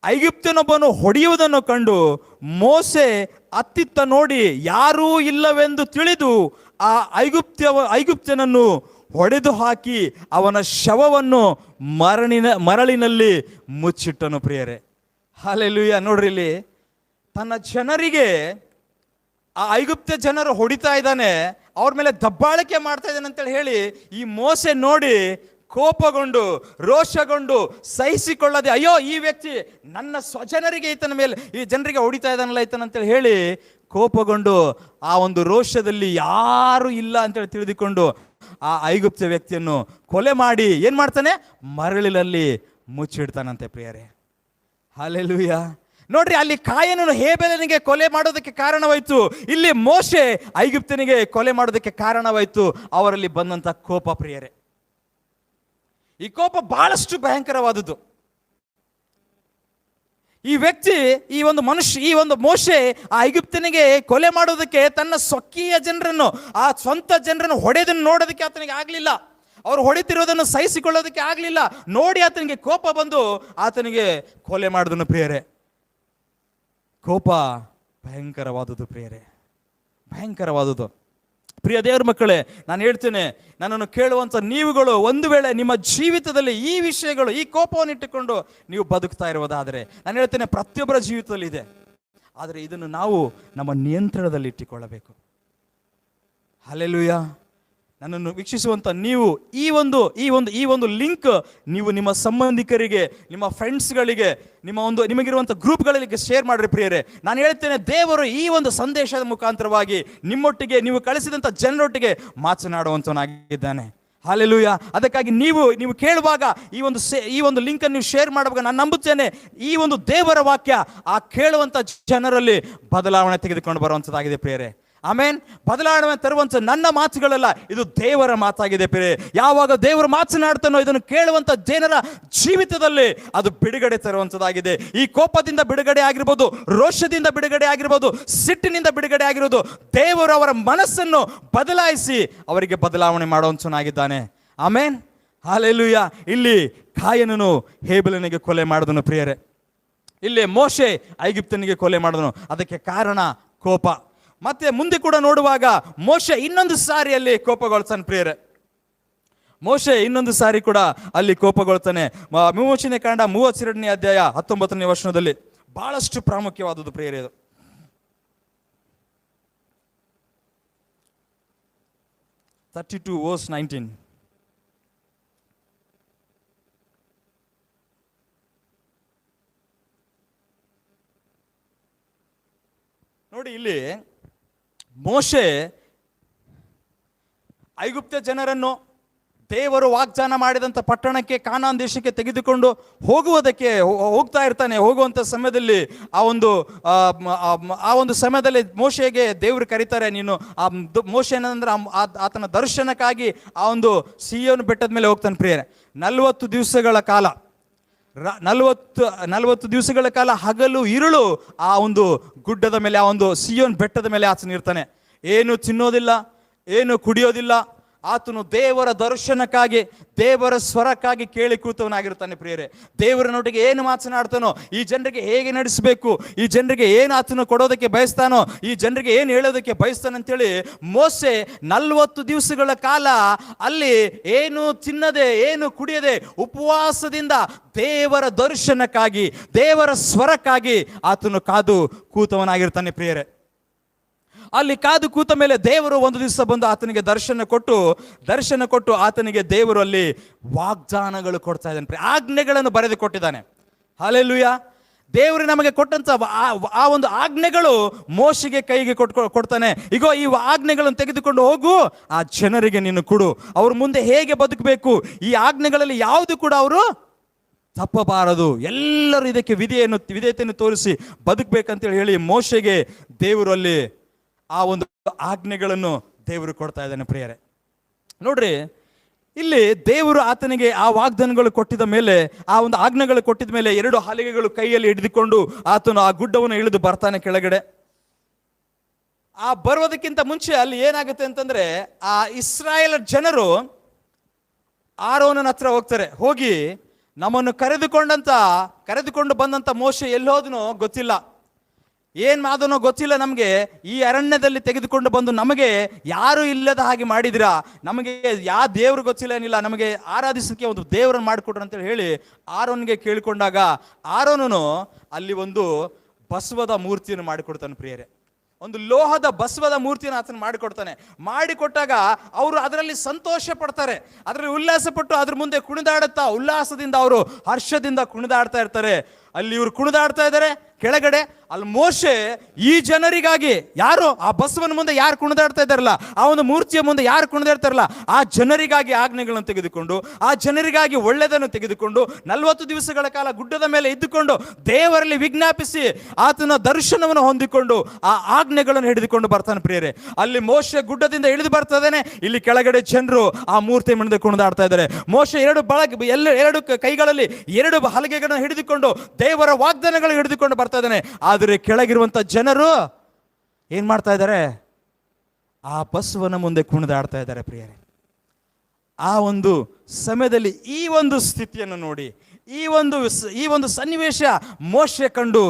ಐಗುಪ್ತನೊಬ್ಬನು ಹೊಡೆಯುವುದನ್ನು ಕಂಡು ಮೋಸೆ ಅತ್ತಿತ್ತ ನೋಡಿ ಯಾರೂ ಇಲ್ಲವೆಂದು ತಿಳಿದು ಆ ಐಗುಪ್ತನನ್ನು ಹೊಡೆದು ಹಾಕಿ ಅವನ ಶವವನ್ನು ಮರಳಿನಲ್ಲಿ ಮುಚ್ಚಿಟ್ಟನು ಪ್ರಿಯರೇ. ಹಲ್ಲೆಲೂಯಾ. ನೋಡ್ರಿ, ಇಲ್ಲಿ ತನ್ನ ಜನರಿಗೆ ಆ ಐಗುಪ್ತ ಜನರು ಹೊಡಿತಾ ಇದ್ದಾನೆ, ಅವ್ರ ಮೇಲೆ ದಬ್ಬಾಳಿಕೆ ಮಾಡ್ತಾ ಇದ್ದಾನೆ ಅಂತೇಳಿ ಹೇಳಿ ಈ ಮೋಸೆ ನೋಡಿ ಕೋಪಗೊಂಡು ರೋಷಗೊಂಡು ಸಹಿಸಿಕೊಳ್ಳದೆ, ಅಯ್ಯೋ ಈ ವ್ಯಕ್ತಿ ನನ್ನ ಸ್ವಜನರಿಗೆ ಈತನ ಮೇಲೆ ಈ ಜನರಿಗೆ ಹೊಡಿತಾ ಇದ್ದಾನಲ್ಲ ಅಂತೇಳಿ ಹೇಳಿ ಕೋಪಗೊಂಡು ಆ ಒಂದು ರೋಷದಲ್ಲಿ ಯಾರು ಇಲ್ಲ ಅಂತೇಳಿ ತಿಳಿದುಕೊಂಡು ಆ ಐಗುಪ್ತ ವ್ಯಕ್ತಿಯನ್ನು ಕೊಲೆ ಮಾಡಿ ಏನ್ ಮಾಡ್ತಾನೆ, ಮರಳಿನಲ್ಲಿ ಮುಚ್ಚಿಡ್ತಾನಂತೆ ಪ್ರಿಯರೇ. ಹಲ್ಲೆಲೂಯಾ. ನೋಡ್ರಿ, ಅಲ್ಲಿ ಕಾಯನನು ಹೇಬೆಲನಿಗೆ ಕೊಲೆ ಮಾಡೋದಕ್ಕೆ ಕಾರಣವಾಯಿತು, ಇಲ್ಲಿ ಮೋಶೆ ಐಗುಪ್ತನಿಗೆ ಕೊಲೆ ಮಾಡೋದಕ್ಕೆ ಕಾರಣವಾಯಿತು ಅವರಲ್ಲಿ ಬಂದಂತ ಕೋಪ ಪ್ರಿಯರೇ. ಈ ಕೋಪ ಬಹಳಷ್ಟು ಭಯಂಕರವಾದದ್ದು. ಈ ವ್ಯಕ್ತಿ, ಈ ಒಂದು ಮೋಶೆ ಆ ಐಗುಪ್ತನಿಗೆ ಕೊಲೆ ಮಾಡೋದಕ್ಕೆ ತನ್ನ ಸ್ವಕೀಯ ಜನರನ್ನು, ಆ ಸ್ವಂತ ಜನರನ್ನು ಹೊಡೆದನ್ನು ನೋಡೋದಕ್ಕೆ ಆತನಿಗೆ ಆಗಲಿಲ್ಲ, ಅವರು ಹೊಡಿತಿರೋದನ್ನು ಸಹಿಸಿಕೊಳ್ಳೋದಕ್ಕೆ ಆಗಲಿಲ್ಲ. ನೋಡಿ ಆತನಿಗೆ ಕೋಪ ಬಂದು ಆತನಿಗೆ ಕೊಲೆ ಮಾಡಿದನು ಪ್ರಿಯರೇ. ಕೋಪ ಭಯಂಕರವಾದುದು ಪ್ರಿಯರೇ, ಭಯಂಕರವಾದುದು. ಪ್ರಿಯ ದೇವರ ಮಕ್ಕಳೇ, ನಾನು ಹೇಳ್ತೇನೆ, ನನ್ನನ್ನು ಕೇಳುವಂಥ ನೀವುಗಳು ಒಂದು ವೇಳೆ ನಿಮ್ಮ ಜೀವಿತದಲ್ಲಿ ಈ ವಿಷಯಗಳು, ಈ ಕೋಪವನ್ನು ಇಟ್ಟುಕೊಂಡು ನೀವು ಬದುಕ್ತಾ ಇರುವುದಾದರೆ, ನಾನು ಹೇಳ್ತೇನೆ ಪ್ರತಿಯೊಬ್ಬರ ಜೀವಿತದಲ್ಲಿ ಇದೆ. ಆದರೆ ಇದನ್ನು ನಾವು ನಮ್ಮ ನಿಯಂತ್ರಣದಲ್ಲಿ ಇಟ್ಟುಕೊಳ್ಳಬೇಕು. ಹಲ್ಲೆಲೂಯಾ. ನನ್ನನ್ನು ವೀಕ್ಷಿಸುವಂಥ ನೀವು ಈ ಒಂದು ಲಿಂಕ್ ನೀವು ನಿಮ್ಮ ಸಂಬಂಧಿಕರಿಗೆ, ನಿಮ್ಮ ಫ್ರೆಂಡ್ಸ್ಗಳಿಗೆ, ನಿಮಗಿರುವಂಥ ಗ್ರೂಪ್ಗಳಲ್ಲಿ ಶೇರ್ ಮಾಡಿರಿ ಪ್ರಿಯರೇ. ನಾನು ಹೇಳ್ತೇನೆ, ದೇವರು ಈ ಒಂದು ಸಂದೇಶದ ಮುಖಾಂತರವಾಗಿ ನಿಮ್ಮೊಟ್ಟಿಗೆ, ನೀವು ಕಳಿಸಿದಂಥ ಜನರೊಟ್ಟಿಗೆ ಮಾತನಾಡುವಂತವನಾಗಿದ್ದಾನೆ. ಹಲ್ಲೆಲೂಯಾ. ಅದಕ್ಕಾಗಿ ನೀವು ಕೇಳುವಾಗ ಈ ಒಂದು ಲಿಂಕ್ ಅನ್ನು ನೀವು ಶೇರ್ ಮಾಡುವಾಗ ನಾನು ನಂಬುತ್ತೇನೆ, ಈ ಒಂದು ದೇವರ ವಾಕ್ಯ ಆ ಕೇಳುವಂಥ ಜನರಲ್ಲಿ ಬದಲಾವಣೆ ತೆಗೆದುಕೊಂಡು ಬರುವಂಥದ್ದಾಗಿದೆ ಪ್ರಿಯರೇ. ಆಮೇನ್. ಬದಲಾವಣೆ ತರುವಂತ ನನ್ನ ಮಾತುಗಳಲ್ಲ, ಇದು ದೇವರ ಮಾತಾಗಿದೆ ಪ್ರಿಯರೇ. ಯಾವಾಗ ದೇವರು ಮಾತನಾಡ್ತಾನೋ ಇದನ್ನು ಕೇಳುವಂತ ಜನರ ಜೀವಿತದಲ್ಲಿ ಅದು ಬಿಡುಗಡೆ ತರುವಂತದ್ದಾಗಿದೆ. ಈ ಕೋಪದಿಂದ ಬಿಡುಗಡೆ ಆಗಿರ್ಬೋದು, ರೋಷದಿಂದ ಬಿಡುಗಡೆ ಆಗಿರ್ಬೋದು, ಸಿಟ್ಟಿನಿಂದ ಬಿಡುಗಡೆ ಆಗಿರೋದು ದೇವರು ಅವರ ಮನಸ್ಸನ್ನು ಬದಲಾಯಿಸಿ ಅವರಿಗೆ ಬದಲಾವಣೆ ಮಾಡುವಂತನಾಗಿದ್ದಾನೆ. ಆಮೇನ್, ಹಲ್ಲೆಲೂಯಾ. ಇಲ್ಲಿ ಕಾಯನನು ಹೇಬೆಲನಿಗೆ ಕೊಲೆ ಮಾಡಿದನು ಪ್ರಿಯರೇ. ಇಲ್ಲಿ ಮೋಶೆ ಐಗುಪ್ತನಿಗೆ ಕೊಲೆ ಮಾಡಿದನು. ಅದಕ್ಕೆ ಕಾರಣ ಕೋಪ. ಮತ್ತೆ ಮುಂದೆ ಕೂಡ ನೋಡುವಾಗ ಮೋಶೆ ಇನ್ನೊಂದು ಸಾರಿ ಅಲ್ಲಿ ಕೋಪಗೊಳ್ತಾನೆ ಪ್ರಿಯರೇ. ಮೋಶೆ ಇನ್ನೊಂದು ಸಾರಿ ಕೂಡ ಅಲ್ಲಿ ಕೋಪಗೊಳ್ತಾನೆ. ವಿಮೋಚನೆ ಕಾಂಡ 32ನೇ ಅಧ್ಯಾಯ 19ನೇ ವಚನದಲ್ಲಿ ಬಹಳಷ್ಟು ಪ್ರಾಮುಖ್ಯವಾದದ್ದು ಪ್ರಿಯರೇ. ಇದು 32:19. ನೋಡಿ, ಇಲ್ಲಿ ಮೋಶೆ ಐಗುಪ್ತ ಜನರನ್ನು ದೇವರು ವಾಗ್ದಾನ ಮಾಡಿದಂಥ ಪಟ್ಟಣಕ್ಕೆ, ಕಾನಾನ್ ದೇಶಕ್ಕೆ ತೆಗೆದುಕೊಂಡು ಹೋಗ್ತಾ ಇರ್ತಾನೆ. ಹೋಗುವಂಥ ಸಮಯದಲ್ಲಿ ಆ ಒಂದು ಸಮಯದಲ್ಲಿ ಮೋಶೆಗೆ ದೇವರು ಕರೀತಾರೆ, ನೀನು ಮೋಶೆ ಏನಂದ್ರೆ ಆತನ ದರ್ಶನಕ್ಕಾಗಿ ಆ ಒಂದು ಸೀಯೋನ್ ಬೆಟ್ಟದ ಮೇಲೆ ಹೋಗ್ತಾನೆ ಪ್ರಿಯರೇ. 40 ದಿವಸಗಳ ಕಾಲ 40 ದಿವಸಗಳ ಕಾಲ ಹಗಲು ಇರುಳು ಆ ಒಂದು ಗುಡ್ಡದ ಮೇಲೆ, ಆ ಒಂದು ಸಿಯೋನ್ ಬೆಟ್ಟದ ಮೇಲೆ ಆತನು ಇರ್ತಾನೆ. ಏನು ತಿನ್ನೋದಿಲ್ಲ, ಏನು ಕುಡಿಯೋದಿಲ್ಲ. ಆತನು ದೇವರ ದರ್ಶನಕ್ಕಾಗಿ, ದೇವರ ಸ್ವರಕ್ಕಾಗಿ ಕೇಳಿ ಕೂತವನಾಗಿರ್ತಾನೆ ಪ್ರಿಯರೇ. ದೇವರನೊಟ್ಟಿಗೆ ಏನು ಮಾತನಾಡ್ತಾನೋ, ಈ ಜನರಿಗೆ ಹೇಗೆ ನಡೆಸಬೇಕು, ಈ ಜನರಿಗೆ ಏನು ಆತನು ಕೊಡೋದಕ್ಕೆ ಬಯಸ್ತಾನೋ, ಈ ಜನರಿಗೆ ಏನು ಹೇಳೋದಕ್ಕೆ ಬಯಸ್ತಾನೆ ಅಂತೇಳಿ ಮೋಶೆ 40 ದಿವಸಗಳ ಕಾಲ ಅಲ್ಲಿ ಏನು ತಿನ್ನದೆ, ಏನು ಕುಡಿಯದೆ, ಉಪವಾಸದಿಂದ ದೇವರ ದರ್ಶನಕ್ಕಾಗಿ, ದೇವರ ಸ್ವರಕ್ಕಾಗಿ ಆತನು ಕಾದು ಕೂತವನಾಗಿರ್ತಾನೆ ಪ್ರಿಯರೇ. ಅಲ್ಲಿ ಕಾದು ಕೂತ ಮೇಲೆ ದೇವರು ಒಂದು ದಿವಸ ಬಂದು ಆತನಿಗೆ ದರ್ಶನ ಕೊಟ್ಟು ಆತನಿಗೆ ದೇವರು ಅಲ್ಲಿ ವಾಗ್ದಾನಗಳು ಕೊಡ್ತಾ ಇದ್ದಾನೆ, ಆಜ್ಞೆಗಳನ್ನು ಬರೆದು ಕೊಟ್ಟಿದ್ದಾನೆ. ಹಲ್ಲೆಲೂಯಾ. ದೇವರು ನಮಗೆ ಕೊಟ್ಟಂತ ಆ ಒಂದು ಆಜ್ಞೆಗಳು ಮೋಶೆಗೆ ಕೈಗೆ ಕೊಡ್ತಾನೆ. ಈಗ ಈ ಆಜ್ಞೆಗಳನ್ನು ತೆಗೆದುಕೊಂಡು ಹೋಗು, ಆ ಜನರಿಗೆ ನೀನು ಕೊಡು, ಅವ್ರ ಮುಂದೆ ಹೇಗೆ ಬದುಕಬೇಕು, ಈ ಆಜ್ಞೆಗಳಲ್ಲಿ ಯಾವುದು ಕೂಡ ಅವರು ತಪ್ಪಬಾರದು, ಎಲ್ಲರೂ ಇದಕ್ಕೆ ವಿಧೇಯತೆಯನ್ನು ತೋರಿಸಿ ಬದುಕಬೇಕಂತೇಳಿ ಹೇಳಿ ಮೋಶೆಗೆ ದೇವರು ಅಲ್ಲಿ ಆ ಒಂದು ಆಜ್ಞೆಗಳನ್ನು ದೇವರು ಕೊಡ್ತಾ ಇದ್ದಾನೆ ಪ್ರಿಯರೇ. ನೋಡ್ರಿ, ಇಲ್ಲಿ ದೇವರು ಆತನಿಗೆ ಆ ವಾಗ್ದಾನಗಳು ಕೊಟ್ಟಿದ ಮೇಲೆ, ಆ ಒಂದು ಆಜ್ಞೆಗಳು ಕೊಟ್ಟಿದ ಮೇಲೆ 2 ಹಲಿಗೆಗಳು ಕೈಯಲ್ಲಿ ಹಿಡಿದುಕೊಂಡು ಆತನು ಆ ಗುಡ್ಡವನ್ನು ಇಳಿದು ಬರ್ತಾನೆ ಕೆಳಗಡೆ. ಆ ಬರುವುದಕ್ಕಿಂತ ಮುಂಚೆ ಅಲ್ಲಿ ಏನಾಗುತ್ತೆ ಅಂತಂದ್ರೆ, ಆ ಇಸ್ರಾಯೇಲ್ ಜನರು ಆರೋನನ ಹತ್ರ ಹೋಗ್ತಾರೆ. ಹೋಗಿ ನಮ್ಮನ್ನು ಕರೆದುಕೊಂಡು ಬಂದಂತ ಮೋಶೆ ಎಲ್ಲಿ ಹೋದನೋ ಗೊತ್ತಿಲ್ಲ, ಏನ್ ಮಾದನೋ ಗೊತ್ತಿಲ್ಲ, ನಮಗೆ ಈ ಅರಣ್ಯದಲ್ಲಿ ತೆಗೆದುಕೊಂಡು ಬಂದು ನಮಗೆ ಯಾರು ಇಲ್ಲದ ಹಾಗೆ ಮಾಡಿದಿರಾ, ನಮಗೆ ಯಾವ ದೇವರು ಗೊತ್ತಿಲ್ಲ, ಏನಿಲ್ಲ, ನಮಗೆ ಆರಾಧಿಸಕ್ಕೆ ಒಂದು ದೇವರನ್ನು ಮಾಡಿಕೊಡ್ರಿ ಅಂತೇಳಿ ಹೇಳಿ ಆರೋನ್ಗೆ ಕೇಳಿಕೊಂಡಾಗ ಆರೋನನು ಅಲ್ಲಿ ಒಂದು ಬಸವದ ಮೂರ್ತಿಯನ್ನು ಮಾಡಿಕೊಡ್ತಾನೆ ಪ್ರಿಯರೇ. ಒಂದು ಲೋಹದ ಬಸವದ ಮೂರ್ತಿಯನ್ನು ಆತನು ಮಾಡಿಕೊಟ್ಟಾಗ ಅವರು ಅದರಲ್ಲಿ ಸಂತೋಷ ಪಡ್ತಾರೆ, ಅದರಲ್ಲಿ ಉಲ್ಲಾಸ ಪಟ್ಟು ಅದ್ರ ಮುಂದೆ ಕುಣಿದಾಡುತ್ತಾ ಉಲ್ಲಾಸದಿಂದ ಅವರು ಹರ್ಷದಿಂದ ಕುಣಿದಾಡ್ತಾ ಇರ್ತಾರೆ. ಅಲ್ಲಿ ಇವರು ಕುಣಿದಾಡ್ತಾ ಇದ್ದಾರೆ ಕೆಳಗಡೆ. ಅಲ್ಲಿ ಮೋಶೆ ಈ ಜನರಿಗಾಗಿ, ಯಾರು ಆ ಬಸವನ ಮುಂದೆ ಯಾರು ಕುಣಿದಾಡ್ತಾ ಇದ್ದಾರಲ್ಲ, ಆ ಒಂದು ಮೂರ್ತಿಯ ಮುಂದೆ ಯಾರು ಕುಣಿದಾಡ್ತಾರಲ್ಲ, ಆ ಜನರಿಗಾಗಿ ಆಜ್ಞೆಗಳನ್ನು ತೆಗೆದುಕೊಂಡು, ಆ ಜನರಿಗಾಗಿ ಒಳ್ಳೆಯದನ್ನು ತೆಗೆದುಕೊಂಡು 40 ದಿವಸಗಳ ಕಾಲ ಗುಡ್ಡದ ಮೇಲೆ ಇದ್ದುಕೊಂಡು ದೇವರಲ್ಲಿ ವಿಜ್ಞಾಪಿಸಿ ಆತನ ದರ್ಶನವನ್ನು ಹೊಂದಿಕೊಂಡು ಆ ಆಜ್ಞೆಗಳನ್ನು ಹಿಡಿದುಕೊಂಡು ಬರ್ತಾನೆ ಪ್ರಿಯರೇ. ಅಲ್ಲಿ ಮೋಶೆ ಗುಡ್ಡದಿಂದ ಇಳಿದು ಬರ್ತಾ ಇದ್ದಾನೆ, ಇಲ್ಲಿ ಕೆಳಗಡೆ ಜನರು ಆ ಮೂರ್ತಿ ಮುಂದೆ ಕುಣಿದಾಡ್ತಾ ಇದ್ದಾರೆ. ಮೋಶೆ 2 ಕೈಗಳಲ್ಲಿ 2 ಹಲಗೆಗಳನ್ನು ಹಿಡಿದುಕೊಂಡು ದೇವರ ವಾಗ್ದಾನಗಳನ್ನು ಹಿಡಿದುಕೊಂಡು ಬರ್ತಾ ಇದ್ದಾನೆ. ಆದರೆ ಕೆಳಗಿರುವಂತ ಜನರು ಏನ್ ಮಾಡ್ತಾ ಇದ್ದಾರೆ, ಆ ಬಸವನ ಮುಂದೆ ಕುಣಿದಾಡ್ತಾ ಇದ್ದಾರೆ ಪ್ರಿಯರೇ. ಆ ಒಂದು ಸಮಯದಲ್ಲಿ ಈ ಒಂದು ಸ್ಥಿತಿಯನ್ನು ನೋಡಿ, ಈ ಒಂದು ಸನ್ನಿವೇಶ ಮೋಶೆ ಕಂಡು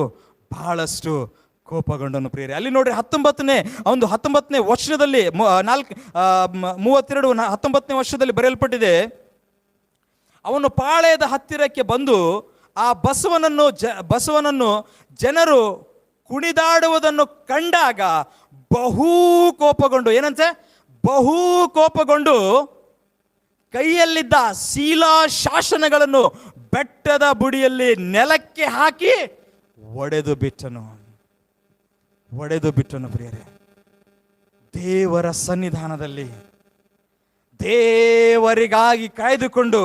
ಬಹಳಷ್ಟು ಕೋಪಗೊಂಡನು ಪ್ರಿಯರೇ. ಅಲ್ಲಿ ನೋಡಿ 19ನೇ ವರ್ಷದಲ್ಲಿ 19ನೇ ವರ್ಷದಲ್ಲಿ ಬರೆಯಲ್ಪಟ್ಟಿದೆ, ಅವನು ಪಾಳೆಯದ ಹತ್ತಿರಕ್ಕೆ ಬಂದು ಆ ಬಸವನನ್ನು ಜನರು ಕುಣಿದಾಡುವುದನ್ನು ಕಂಡಾಗ ಬಹು ಕೋಪಗೊಂಡು ಕೈಯಲ್ಲಿದ್ದ ಶೀಲಾ ಶಾಸನಗಳನ್ನು ಬೆಟ್ಟದ ಬುಡಿಯಲ್ಲಿ ನೆಲಕ್ಕೆ ಹಾಕಿ ಒಡೆದು ಬಿಟ್ಟನು ಪ್ರಿಯರೇ. ದೇವರ ಸನ್ನಿಧಾನದಲ್ಲಿ ದೇವರಿಗಾಗಿ ಕಾಯ್ದುಕೊಂಡು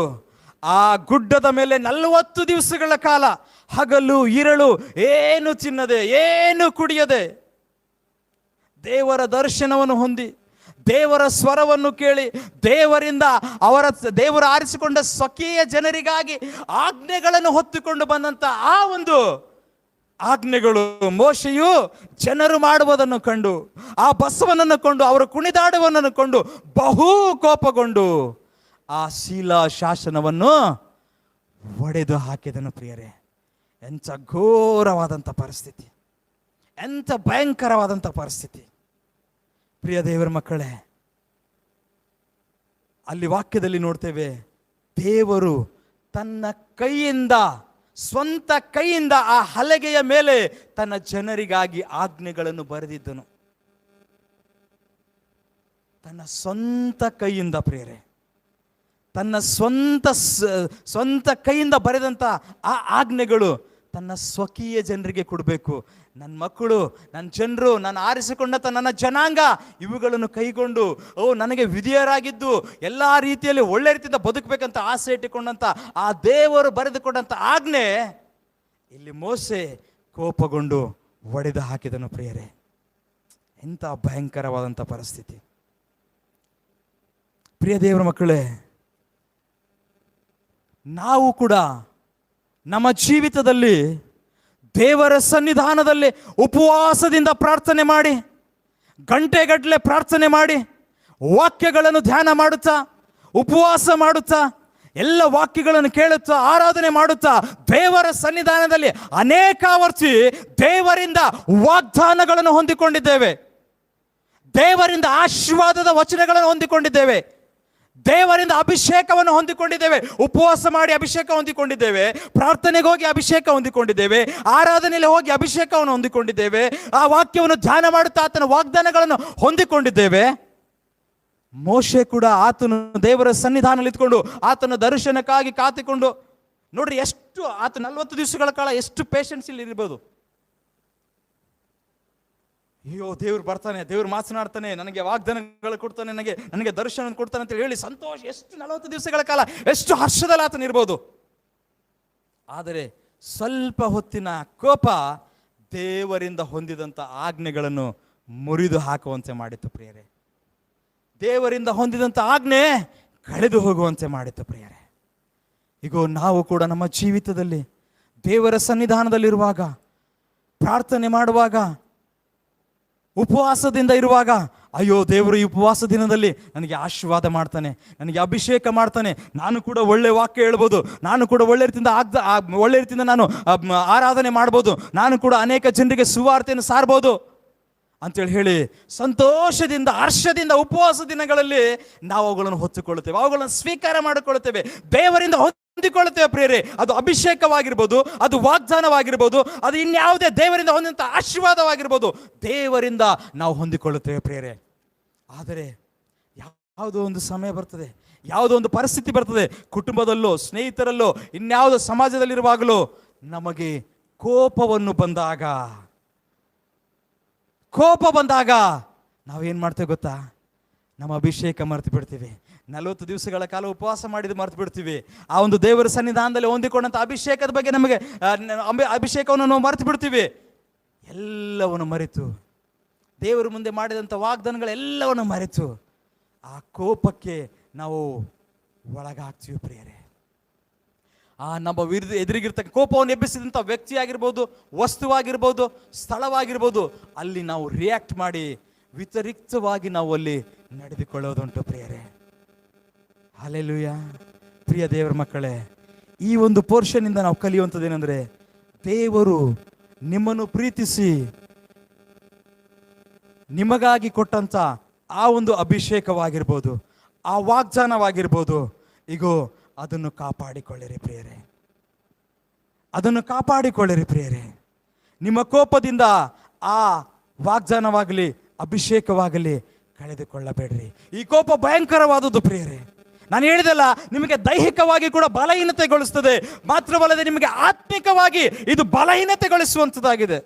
ಆ ಗುಡ್ಡದ ಮೇಲೆ 40 ದಿವಸಗಳ ಕಾಲ ಹಗಲು ಇರಳು ಏನು ತಿನ್ನದೆ, ಏನು ಕುಡಿಯದೆ ದೇವರ ದರ್ಶನವನ್ನು ಹೊಂದಿ, ದೇವರ ಸ್ವರವನ್ನು ಕೇಳಿ, ದೇವರು ಆರಿಸಿಕೊಂಡ ಸ್ವಕೀಯ ಜನರಿಗಾಗಿ ಆಜ್ಞೆಗಳನ್ನು ಹೊತ್ತುಕೊಂಡು ಬಂದಂತ ಆ ಒಂದು ಆಜ್ಞೆಗಳು ಮೋಶೆಯು ಜನರು ಮಾಡುವುದನ್ನು ಕಂಡು, ಆ ಬಸವನನ್ನು ಕೊಂಡು, ಅವರು ಕುಣಿದಾಡುವನನ್ನು ಕೊಂಡು ಬಹು ಕೋಪಗೊಂಡು ಆ ಶೀಲಾ ಶಾಸನವನ್ನು ಒಡೆದು ಹಾಕಿದನು. ಪ್ರಿಯರೇ, ಎಂಥ ಘೋರವಾದಂಥ ಪರಿಸ್ಥಿತಿ, ಎಂಥ ಭಯಂಕರವಾದಂಥ ಪರಿಸ್ಥಿತಿ. ಪ್ರಿಯ ದೇವರ ಮಕ್ಕಳೇ, ಅಲ್ಲಿ ವಾಕ್ಯದಲ್ಲಿ ನೋಡ್ತೇವೆ, ದೇವರು ತನ್ನ ಕೈಯಿಂದ, ಸ್ವಂತ ಕೈಯಿಂದ ಆ ಹಲಗೆಯ ಮೇಲೆ ತನ್ನ ಜನರಿಗಾಗಿ ಆಜ್ಞೆಗಳನ್ನು ಬರೆದಿದ್ದನು. ತನ್ನ ಸ್ವಂತ ಕೈಯಿಂದ ಪ್ರಿಯರೇ, ತನ್ನ ಸ್ವಂತ ಕೈಯಿಂದ ಬರೆದಂಥ ಆ ಆಜ್ಞೆಗಳು ತನ್ನ ಸ್ವಕೀಯ ಜನರಿಗೆ ಕೊಡಬೇಕು. ನನ್ನ ಮಕ್ಕಳು, ನನ್ನ ಜನರು, ನಾನು ಆರಿಸಿಕೊಂಡಂಥ ನನ್ನ ಜನಾಂಗ ಇವುಗಳನ್ನು ಕೈಗೊಂಡು ನನಗೆ ವಿಧೇಯರಾಗಿದ್ದು ಎಲ್ಲ ರೀತಿಯಲ್ಲಿ ಒಳ್ಳೆ ರೀತಿಯಿಂದ ಬದುಕಬೇಕಂತ ಆಸೆ ಇಟ್ಟುಕೊಂಡಂಥ ಆ ದೇವರು ಬರೆದುಕೊಂಡಂಥ ಆಜ್ಞೆ ಇಲ್ಲಿ ಮೋಸೆ ಕೋಪಗೊಂಡು ಒಡೆದು ಹಾಕಿದನು. ಪ್ರಿಯರೇ, ಎಂಥ ಭಯಂಕರವಾದಂಥ ಪರಿಸ್ಥಿತಿ. ಪ್ರಿಯ ದೇವರ ಮಕ್ಕಳೇ, ನಾವು ಕೂಡ ನಮ್ಮ ಜೀವಿತದಲ್ಲಿ ದೇವರ ಸನ್ನಿಧಾನದಲ್ಲಿ ಉಪವಾಸದಿಂದ ಪ್ರಾರ್ಥನೆ ಮಾಡಿ, ಗಂಟೆಗಟ್ಟಲೆ ಪ್ರಾರ್ಥನೆ ಮಾಡಿ, ವಾಕ್ಯಗಳನ್ನು ಧ್ಯಾನ ಮಾಡುತ್ತಾ, ಉಪವಾಸ ಮಾಡುತ್ತಾ, ಎಲ್ಲ ವಾಕ್ಯಗಳನ್ನು ಕೇಳುತ್ತಾ, ಆರಾಧನೆ ಮಾಡುತ್ತಾ, ದೇವರ ಸನ್ನಿಧಾನದಲ್ಲಿ ಅನೇಕಾವರ್ತಿ ದೇವರಿಂದ ವಾಗ್ದಾನಗಳನ್ನು ಹೊಂದಿಕೊಂಡಿದ್ದೇವೆ, ದೇವರಿಂದ ಆಶೀರ್ವಾದದ ವಚನಗಳನ್ನು ಹೊಂದಿಕೊಂಡಿದ್ದೇವೆ, ದೇವರಿಂದ ಅಭಿಷೇಕವನ್ನು ಹೊಂದಿಕೊಂಡಿದ್ದೇವೆ. ಉಪವಾಸ ಮಾಡಿ ಅಭಿಷೇಕ ಹೊಂದಿಕೊಂಡಿದ್ದೇವೆ, ಪ್ರಾರ್ಥನೆಗೆ ಹೋಗಿ ಅಭಿಷೇಕ ಹೊಂದಿಕೊಂಡಿದ್ದೇವೆ, ಆರಾಧನೆಯಲ್ಲಿ ಹೋಗಿ ಅಭಿಷೇಕವನ್ನು ಹೊಂದಿಕೊಂಡಿದ್ದೇವೆ, ಆ ವಾಕ್ಯವನ್ನು ಧ್ಯಾನ ಮಾಡುತ್ತಾ ಆತನ ವಾಗ್ದಾನಗಳನ್ನು ಹೊಂದಿಕೊಂಡಿದ್ದೇವೆ. ಮೋಶೆ ಕೂಡ ಆತನು ದೇವರ ಸನ್ನಿಧಾನದಲ್ಲಿ ಇದ್ಕೊಂಡು ಆತನ ದರ್ಶನಕ್ಕಾಗಿ ಕಾತಿಕೊಂಡು, ನೋಡ್ರಿ ಎಷ್ಟು ಆತ 40 ದಿವಸಗಳ ಕಾಲ ಎಷ್ಟು ಪೇಷನ್ಸ್ ಇಲ್ಲಿ ಇರ್ಬೋದು. ಅಯ್ಯೋ, ದೇವ್ರು ಬರ್ತಾನೆ, ದೇವ್ರು ಮಾತನಾಡ್ತಾನೆ, ನನಗೆ ವಾಗ್ದಾನಗಳು ಕೊಡ್ತಾನೆ, ನನಗೆ ದರ್ಶನ ಕೊಡ್ತಾನೆ ಅಂತ ಹೇಳಿ ಸಂತೋಷ, ಎಷ್ಟು 40 ದಿವಸಗಳ ಕಾಲ ಎಷ್ಟು ಹರ್ಷದಲ್ಲಿ ಆತನ ಇರ್ಬೋದು. ಆದರೆ ಸ್ವಲ್ಪ ಹೊತ್ತಿನ ಕೋಪ ದೇವರಿಂದ ಹೊಂದಿದಂಥ ಆಜ್ಞೆಗಳನ್ನು ಮುರಿದು ಹಾಕುವಂತೆ ಮಾಡಿತ್ತು ಪ್ರಿಯರೇ. ದೇವರಿಂದ ಹೊಂದಿದಂಥ ಆಜ್ಞೆ ಕಳೆದು ಹೋಗುವಂತೆ ಮಾಡಿತ್ತು ಪ್ರಿಯರೇ. ಈಗ ನಾವು ಕೂಡ ನಮ್ಮ ಜೀವಿತದಲ್ಲಿ ದೇವರ ಸನ್ನಿಧಾನದಲ್ಲಿರುವಾಗ, ಪ್ರಾರ್ಥನೆ ಮಾಡುವಾಗ, ಉಪವಾಸದಿಂದ ಇರುವಾಗ, ಅಯ್ಯೋ ದೇವರು ಈ ಉಪವಾಸ ದಿನದಲ್ಲಿ ನನಗೆ ಆಶೀರ್ವಾದ ಮಾಡ್ತಾನೆ, ನನಗೆ ಅಭಿಷೇಕ ಮಾಡ್ತಾನೆ, ನಾನು ಕೂಡ ಒಳ್ಳೆ ವಾಕ್ಯ ಹೇಳ್ಬೋದು, ನಾನು ಕೂಡ ಒಳ್ಳೆ ರೀತಿಯಿಂದ ನಾನು ಆರಾಧನೆ ಮಾಡ್ಬೋದು, ನಾನು ಕೂಡ ಅನೇಕ ಜನರಿಗೆ ಸುವಾರ್ತೆಯನ್ನು ಸಾರ್ಬೋದು ಅಂತೇಳಿ ಹೇಳಿ ಸಂತೋಷದಿಂದ, ಹರ್ಷದಿಂದ ಉಪವಾಸ ದಿನಗಳಲ್ಲಿ ನಾವು ಅವುಗಳನ್ನು ಹೊತ್ತುಕೊಳ್ಳುತ್ತೇವೆ, ಅವುಗಳನ್ನು ಸ್ವೀಕಾರ ಮಾಡಿಕೊಳ್ಳುತ್ತೇವೆ, ದೇವರಿಂದ ಹೊಂದಿಕೊಳ್ಳುತ್ತೇವೆ ಪ್ರಿಯರೇ. ಅದು ಅಭಿಷೇಕವಾಗಿರ್ಬೋದು, ಅದು ವಾಗ್ದಾನವಾಗಿರ್ಬೋದು, ಅದು ಇನ್ಯಾವುದೇ ದೇವರಿಂದ ಹೊಂದಿದಂಥ ಆಶೀರ್ವಾದವಾಗಿರ್ಬೋದು, ದೇವರಿಂದ ನಾವು ಹೊಂದಿಕೊಳ್ಳುತ್ತೇವೆ ಪ್ರಿಯರೇ. ಆದರೆ ಯಾವುದೋ ಒಂದು ಸಮಯ ಬರ್ತದೆ, ಯಾವುದೋ ಒಂದು ಪರಿಸ್ಥಿತಿ ಬರ್ತದೆ, ಕುಟುಂಬದಲ್ಲೋ, ಸ್ನೇಹಿತರಲ್ಲೋ, ಇನ್ಯಾವುದೋ ಸಮಾಜದಲ್ಲಿರುವಾಗಲೂ ನಮಗೆ ಕೋಪ ಬಂದಾಗ ನಾವೇನು ಮಾಡ್ತೇವೆ ಗೊತ್ತಾ? ನಮ್ಮ ಅಭಿಷೇಕ ಮರೆತು ಬಿಡ್ತೀವಿ. 40 ದಿವಸಗಳ ಕಾಲ ಉಪವಾಸ ಮಾಡಿದ್ದು ಮರೆತು ಬಿಡ್ತೀವಿ. ಆ ಒಂದು ದೇವರ ಸನ್ನಿಧಾನದಲ್ಲಿ ಹೊಂದಿಕೊಂಡಂಥ ಅಭಿಷೇಕದ ಬಗ್ಗೆ ಅಭಿಷೇಕವನ್ನು ನಾವು ಮರೆತು ಬಿಡ್ತೀವಿ. ಎಲ್ಲವನ್ನು ಮರೆತು, ದೇವರ ಮುಂದೆ ಮಾಡಿದಂಥ ವಾಗ್ದಾನಗಳೆಲ್ಲವನ್ನು ಮರೆತು ಆ ಕೋಪಕ್ಕೆ ನಾವು ಒಳಗಾಗ್ತೀವಿ ಪ್ರಿಯರೇ. ಆ ನಮ್ಮ ಎದುರಿಗಿರ್ತಕ್ಕ ಕೋಪವನ್ನು ಎಬ್ಬಿಸಿದಂಥ ವ್ಯಕ್ತಿ ಆಗಿರ್ಬೋದು, ವಸ್ತುವಾಗಿರ್ಬೋದು, ಸ್ಥಳವಾಗಿರ್ಬೋದು, ಅಲ್ಲಿ ನಾವು ರಿಯಾಕ್ಟ್ ಮಾಡಿ ವ್ಯತಿರಿಕ್ತವಾಗಿ ನಾವು ಅಲ್ಲಿ ನಡೆದುಕೊಳ್ಳೋದುಂಟು ಪ್ರಿಯರೇ. ಹಲ್ಲೆಲೂಯ. ಪ್ರಿಯ ದೇವರ ಮಕ್ಕಳೇ, ಈ ಒಂದು ಪೋರ್ಷನ್ನಿಂದ ನಾವು ಕಲಿಯುವಂಥದ್ದೇನೆಂದರೆ, ದೇವರು ನಿಮ್ಮನ್ನು ಪ್ರೀತಿಸಿ ನಿಮಗಾಗಿ ಕೊಟ್ಟಂಥ ಆ ಒಂದು ಅಭಿಷೇಕವಾಗಿರ್ಬೋದು, ಆ ವಾಗ್ದಾನವಾಗಿರ್ಬೋದು, ಈಗೋ ಅದನ್ನು ಕಾಪಾಡಿಕೊಳ್ಳಿರಿ ಪ್ರಿಯರೇ, ಅದನ್ನು ಕಾಪಾಡಿಕೊಳ್ಳಿರಿ ಪ್ರಿಯರೇ. ನಿಮ್ಮ ಕೋಪದಿಂದ ಆ ವಾಗ್ದಾನವಾಗಲಿ ಅಭಿಷೇಕವಾಗಲಿ ಕಳೆದುಕೊಳ್ಳಬೇಡ್ರಿ. ಈ ಕೋಪ ಭಯಂಕರವಾದದ್ದು ಪ್ರಿಯರೇ. ನಾನು ಹೇಳಿದಲ್ಲ, ನಿಮಗೆ ದೈಹಿಕವಾಗಿ ಕೂಡ ಬಲಹೀನತೆಗೊಳಿಸ್ತದೆ, ಮಾತ್ರವಲ್ಲದೆ ನಿಮಗೆ ಆತ್ಮಿಕವಾಗಿ ಇದು ಬಲಹೀನತೆಗೊಳಿಸುವಂಥದ್ದಾಗಿದೆ.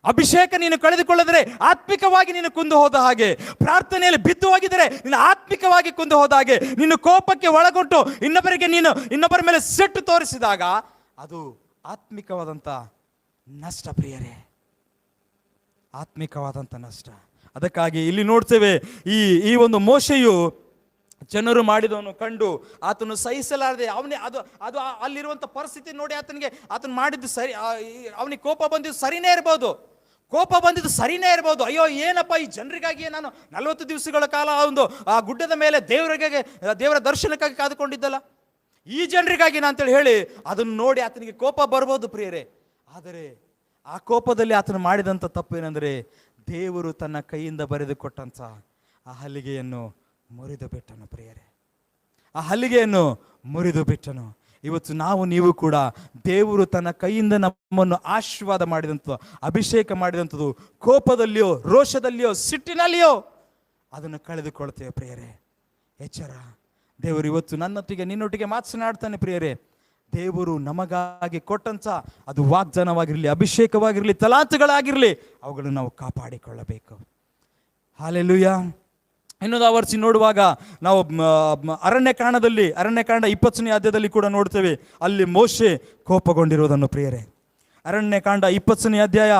ಅಭಿಷೇಕ ನೀನು ಕಳೆದುಕೊಳ್ಳದರೆ ಆತ್ಮಿಕವಾಗಿ ನೀನು ಕುಂದು ಹೋದ ಹಾಗೆ, ಪ್ರಾರ್ಥನೆಯಲ್ಲಿ ಬಿದ್ದು ಹೋಗಿದರೆ ನೀನು ಆತ್ಮಿಕವಾಗಿ ಕುಂದು ಹೋದ ಹಾಗೆ, ನಿನ್ನ ಕೋಪಕ್ಕೆ ಒಳಗೊಂಡು ಇನ್ನೊಬ್ಬರ ಮೇಲೆ ಸಿಟ್ಟು ತೋರಿಸಿದಾಗ ಅದು ಆತ್ಮಿಕವಾದಂಥ ನಷ್ಟ ಪ್ರಿಯರೇ. ಆತ್ಮಿಕವಾದಂಥ ನಷ್ಟ. ಅದಕ್ಕಾಗಿ ಇಲ್ಲಿ ನೋಡ್ತೇವೆ, ಈ ಈ ಒಂದು ಮೋಶೆಯು ಜನರು ಮಾಡಿದವನು ಕಂಡು ಆತನು ಸಹಿಸಲಾರದೆ ಅದು ಅದು ಅಲ್ಲಿರುವಂಥ ಪರಿಸ್ಥಿತಿ ನೋಡಿ ಆತನು ಮಾಡಿದ್ದು ಸರಿ, ಅವನಿಗೆ ಕೋಪ ಬಂದಿದ್ದು ಸರಿನೇ ಇರ್ಬೋದು. ಅಯ್ಯೋ ಏನಪ್ಪ, ಈ ಜನರಿಗಾಗಿ ನಾನು 40 ದಿವಸಗಳ ಕಾಲ ಒಂದು ಆ ಗುಡ್ಡದ ಮೇಲೆ ದೇವರ ದರ್ಶನಕ್ಕಾಗಿ ಕಾದುಕೊಂಡಿದ್ದಲ್ಲ, ಈ ಜನರಿಗಾಗಿ ಅಂತೇಳಿ ಹೇಳಿ ಅದನ್ನು ನೋಡಿ ಆತನಿಗೆ ಕೋಪ ಬರ್ಬೋದು ಪ್ರಿಯರೇ. ಆದರೆ ಆ ಕೋಪದಲ್ಲಿ ಆತನು ಮಾಡಿದಂಥ ತಪ್ಪೇನೆಂದರೆ ದೇವರು ತನ್ನ ಕೈಯಿಂದ ಬರೆದು ಕೊಟ್ಟಂಥ ಆ ಹಲಿಗೆಯನ್ನು ಮುರಿದು ಬಿಟ್ಟನು ಪ್ರಿಯರೇ, ಆ ಹಲಿಗೆಯನ್ನು ಮುರಿದು ಬಿಟ್ಟನು. ಇವತ್ತು ನೀವು ಕೂಡ ದೇವರು ತನ್ನ ಕೈಯಿಂದ ನಮ್ಮನ್ನು ಆಶೀರ್ವಾದ ಮಾಡಿದಂಥದ್ದು, ಅಭಿಷೇಕ ಮಾಡಿದಂಥದ್ದು ಕೋಪದಲ್ಲಿಯೋ, ರೋಷದಲ್ಲಿಯೋ, ಸಿಟ್ಟಿನಲ್ಲಿಯೋ ಅದನ್ನು ಕಳೆದುಕೊಳ್ತೇವೆ ಪ್ರಿಯರೇ. ಎಚ್ಚರ. ದೇವರು ಇವತ್ತು ನಿನ್ನೊಟ್ಟಿಗೆ ಮಾತನಾಡ್ತಾನೆ ಪ್ರಿಯರೇ. ದೇವರು ನಮಗಾಗಿ ಕೊಟ್ಟಂಥ ಅದು ವಾಗ್ದಾನವಾಗಿರಲಿ, ಅಭಿಷೇಕವಾಗಿರಲಿ, ತಲಾಂತುಗಳಾಗಿರಲಿ, ಅವುಗಳನ್ನು ನಾವು ಕಾಪಾಡಿಕೊಳ್ಳಬೇಕು. ಹಾಲೆಲೂಯಾ. ಇನ್ನೊಂದು ಆವರ್ಸಿ ನೋಡುವಾಗ ನಾವು ಅರಣ್ಯಕಾಂಡ 20ನೇ ಅಧ್ಯಾಯದಲ್ಲಿ ಕೂಡ ನೋಡ್ತೇವೆ, ಅಲ್ಲಿ ಮೋಶೆ ಕೋಪಗೊಂಡಿರುವುದನ್ನು ಪ್ರಿಯರೇ. ಅರಣ್ಯಕಾಂಡ 20ನೇ ಅಧ್ಯಾಯ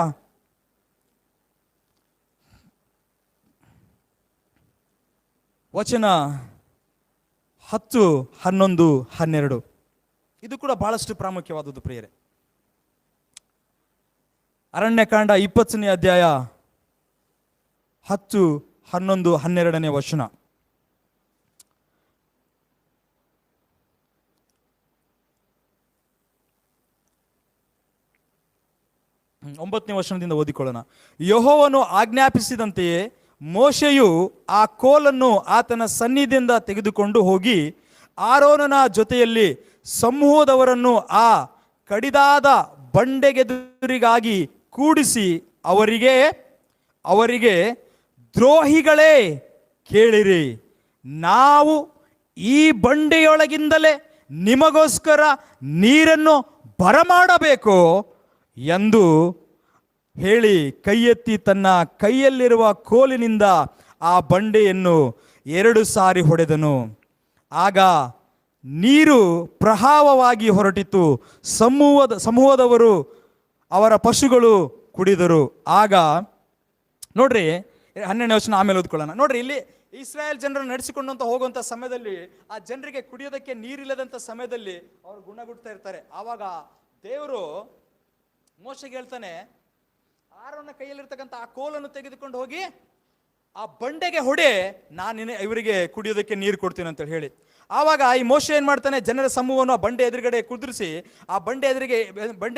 ವಚನ 10, 11, 12 ಇದು ಕೂಡ ಬಹಳಷ್ಟು ಪ್ರಾಮುಖ್ಯವಾದದ್ದು ಪ್ರಿಯರೇ. ಅರಣ್ಯಕಾಂಡ 20ನೇ ಅಧ್ಯಾಯ 10, 11, 12ನೇ ವಚನ. ಒಂಬತ್ತನೇ ವಚನದಿಂದ ಓದಿಕೊಳ್ಳೋಣ. ಯೆಹೋವನು ಆಜ್ಞಾಪಿಸಿದಂತೆಯೇ ಮೋಶೆಯು ಆ ಕೋಲನ್ನು ಆತನ ಸನ್ನಿಧಿಯಿಂದ ತೆಗೆದುಕೊಂಡು ಹೋಗಿ ಆರೋನನ ಜೊತೆಯಲ್ಲಿ ಸಮೂಹದವರನ್ನು ಆ ಕಡಿದಾದ ಬಂಡೆಗೆದುರಿಗಾಗಿ ಕೂಡಿಸಿ ಅವರಿಗೆ ದ್ರೋಹಿಗಳೇ ಕೇಳಿರಿ, ನಾವು ಈ ಬಂಡೆಯೊಳಗಿಂದಲೇ ನಿಮಗೋಸ್ಕರ ನೀರನ್ನು ಬರಮಾಡಬೇಕು ಎಂದು ಹೇಳಿ ಕೈಯೆತ್ತಿ ತನ್ನ ಕೈಯಲ್ಲಿರುವ ಕೋಲಿನಿಂದ ಆ ಬಂಡೆಯನ್ನು 2 ಸಾರಿ ಹೊಡೆದನು. ಆಗ ನೀರು ಪ್ರವಾಹವಾಗಿ ಹೊರಟಿತು, ಸಮೂಹದವರು ಅವರ ಪಶುಗಳು ಕುಡಿದರು. ಆಗ ನೋಡ್ರಿ 12ನೇ ವಚನ ಆಮೇಲೆ ಓದ್ಕೊಳ್ಳೋಣ. ನೋಡ್ರಿ, ಇಲ್ಲಿ ಇಸ್ರಾಯೇಲ್ ಜನರನ್ನು ನಡೆಸಿಕೊಂಡಂತ ಹೋಗುವಂಥ ಸಮಯದಲ್ಲಿ ಆ ಜನರಿಗೆ ಕುಡಿಯೋದಕ್ಕೆ ನೀರಿಲ್ಲದಂಥ ಸಮಯದಲ್ಲಿ ಅವರು ಗುಣಗುಡ್ತಾ ಇರ್ತಾರೆ. ಆವಾಗ ದೇವರು ಮೋಶೆಗೆ ಹೇಳ್ತಾನೆ, ಆರೋನ ಕೈಯಲ್ಲಿರ್ತಕ್ಕಂಥ ಆ ಕೋಲನ್ನು ತೆಗೆದುಕೊಂಡು ಹೋಗಿ ಆ ಬಂಡೆಗೆ ಹೊಡೆ, ನಾನು ಇವರಿಗೆ ಕುಡಿಯೋದಕ್ಕೆ ನೀರು ಕೊಡ್ತೀನಿ ಅಂತೇಳಿ ಹೇಳಿ. ಆವಾಗ ಈ ಮೋಶೆ ಏನು ಮಾಡ್ತಾನೆ, ಜನರ ಸಮೂಹವನ್ನು ಆ ಬಂಡೆ ಎದುರುಗಡೆ ಕುದುರಿಸಿ ಆ ಬಂಡೆ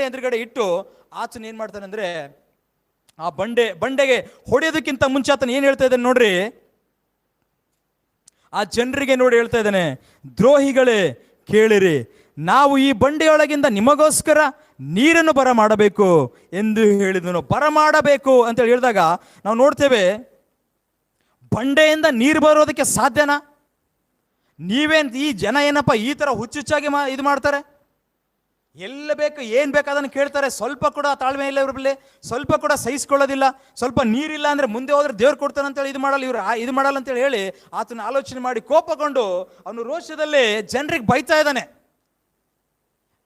ಎದುರುಗಡೆ ಇಟ್ಟು ಆತನ ಏನು ಮಾಡ್ತಾನೆ ಅಂದರೆ ಆ ಬಂಡೆಗೆ ಹೊಡೆಯೋದಕ್ಕಿಂತ ಮುಂಚೆ ಆತನ ಏನು ಹೇಳ್ತಾ ಇದ್ದಾನೆ ನೋಡ್ರಿ, ಆ ಜನರಿಗೆ ನೋಡಿ ಹೇಳ್ತಾ ಇದ್ದಾನೆ, ದ್ರೋಹಿಗಳೇ ಕೇಳಿರಿ, ನಾವು ಈ ಬಂಡೆಯೊಳಗಿಂದ ನಿಮಗೋಸ್ಕರ ನೀರನ್ನು ಬರಮಾಡಬೇಕು ಎಂದು ಹೇಳಿದನು. ಬರಮಾಡಬೇಕು ಅಂತೇಳಿ ಹೇಳಿದಾಗ ನಾವು ನೋಡ್ತೇವೆ, ಬಂಡೆಯಿಂದ ನೀರು ಬರೋದಕ್ಕೆ ಸಾಧ್ಯನಾ? ಈ ಜನ ಏನಪ್ಪ ಈ ಥರ ಹುಚ್ಚುಚ್ಚಾಗಿ ಇದು ಮಾಡ್ತಾರೆ, ಎಲ್ಲ ಬೇಕು ಏನು ಬೇಕು ಅದನ್ನು ಕೇಳ್ತಾರೆ, ಸ್ವಲ್ಪ ಕೂಡ ತಾಳ್ಮೆ ಇಲ್ಲ ಇವ್ರಲ್ಲಿ, ಸ್ವಲ್ಪ ಕೂಡ ಸಹಿಸ್ಕೊಳ್ಳೋದಿಲ್ಲ. ಸ್ವಲ್ಪ ನೀರಿಲ್ಲ ಅಂದರೆ ಮುಂದೆ ಹೋದ್ರೆ ದೇವ್ರು ಕೊಡ್ತಾನೆ ಅಂತೇಳಿ ಇದು ಮಾಡಲ್ಲ ಅಂತೇಳಿ ಹೇಳಿ ಆತನ ಆಲೋಚನೆ ಮಾಡಿ ಕೋಪಗೊಂಡು ಅವನು ರೋಷದಲ್ಲಿ ಜನರಿಗೆ ಬೈತಾ ಇದ್ದಾನೆ.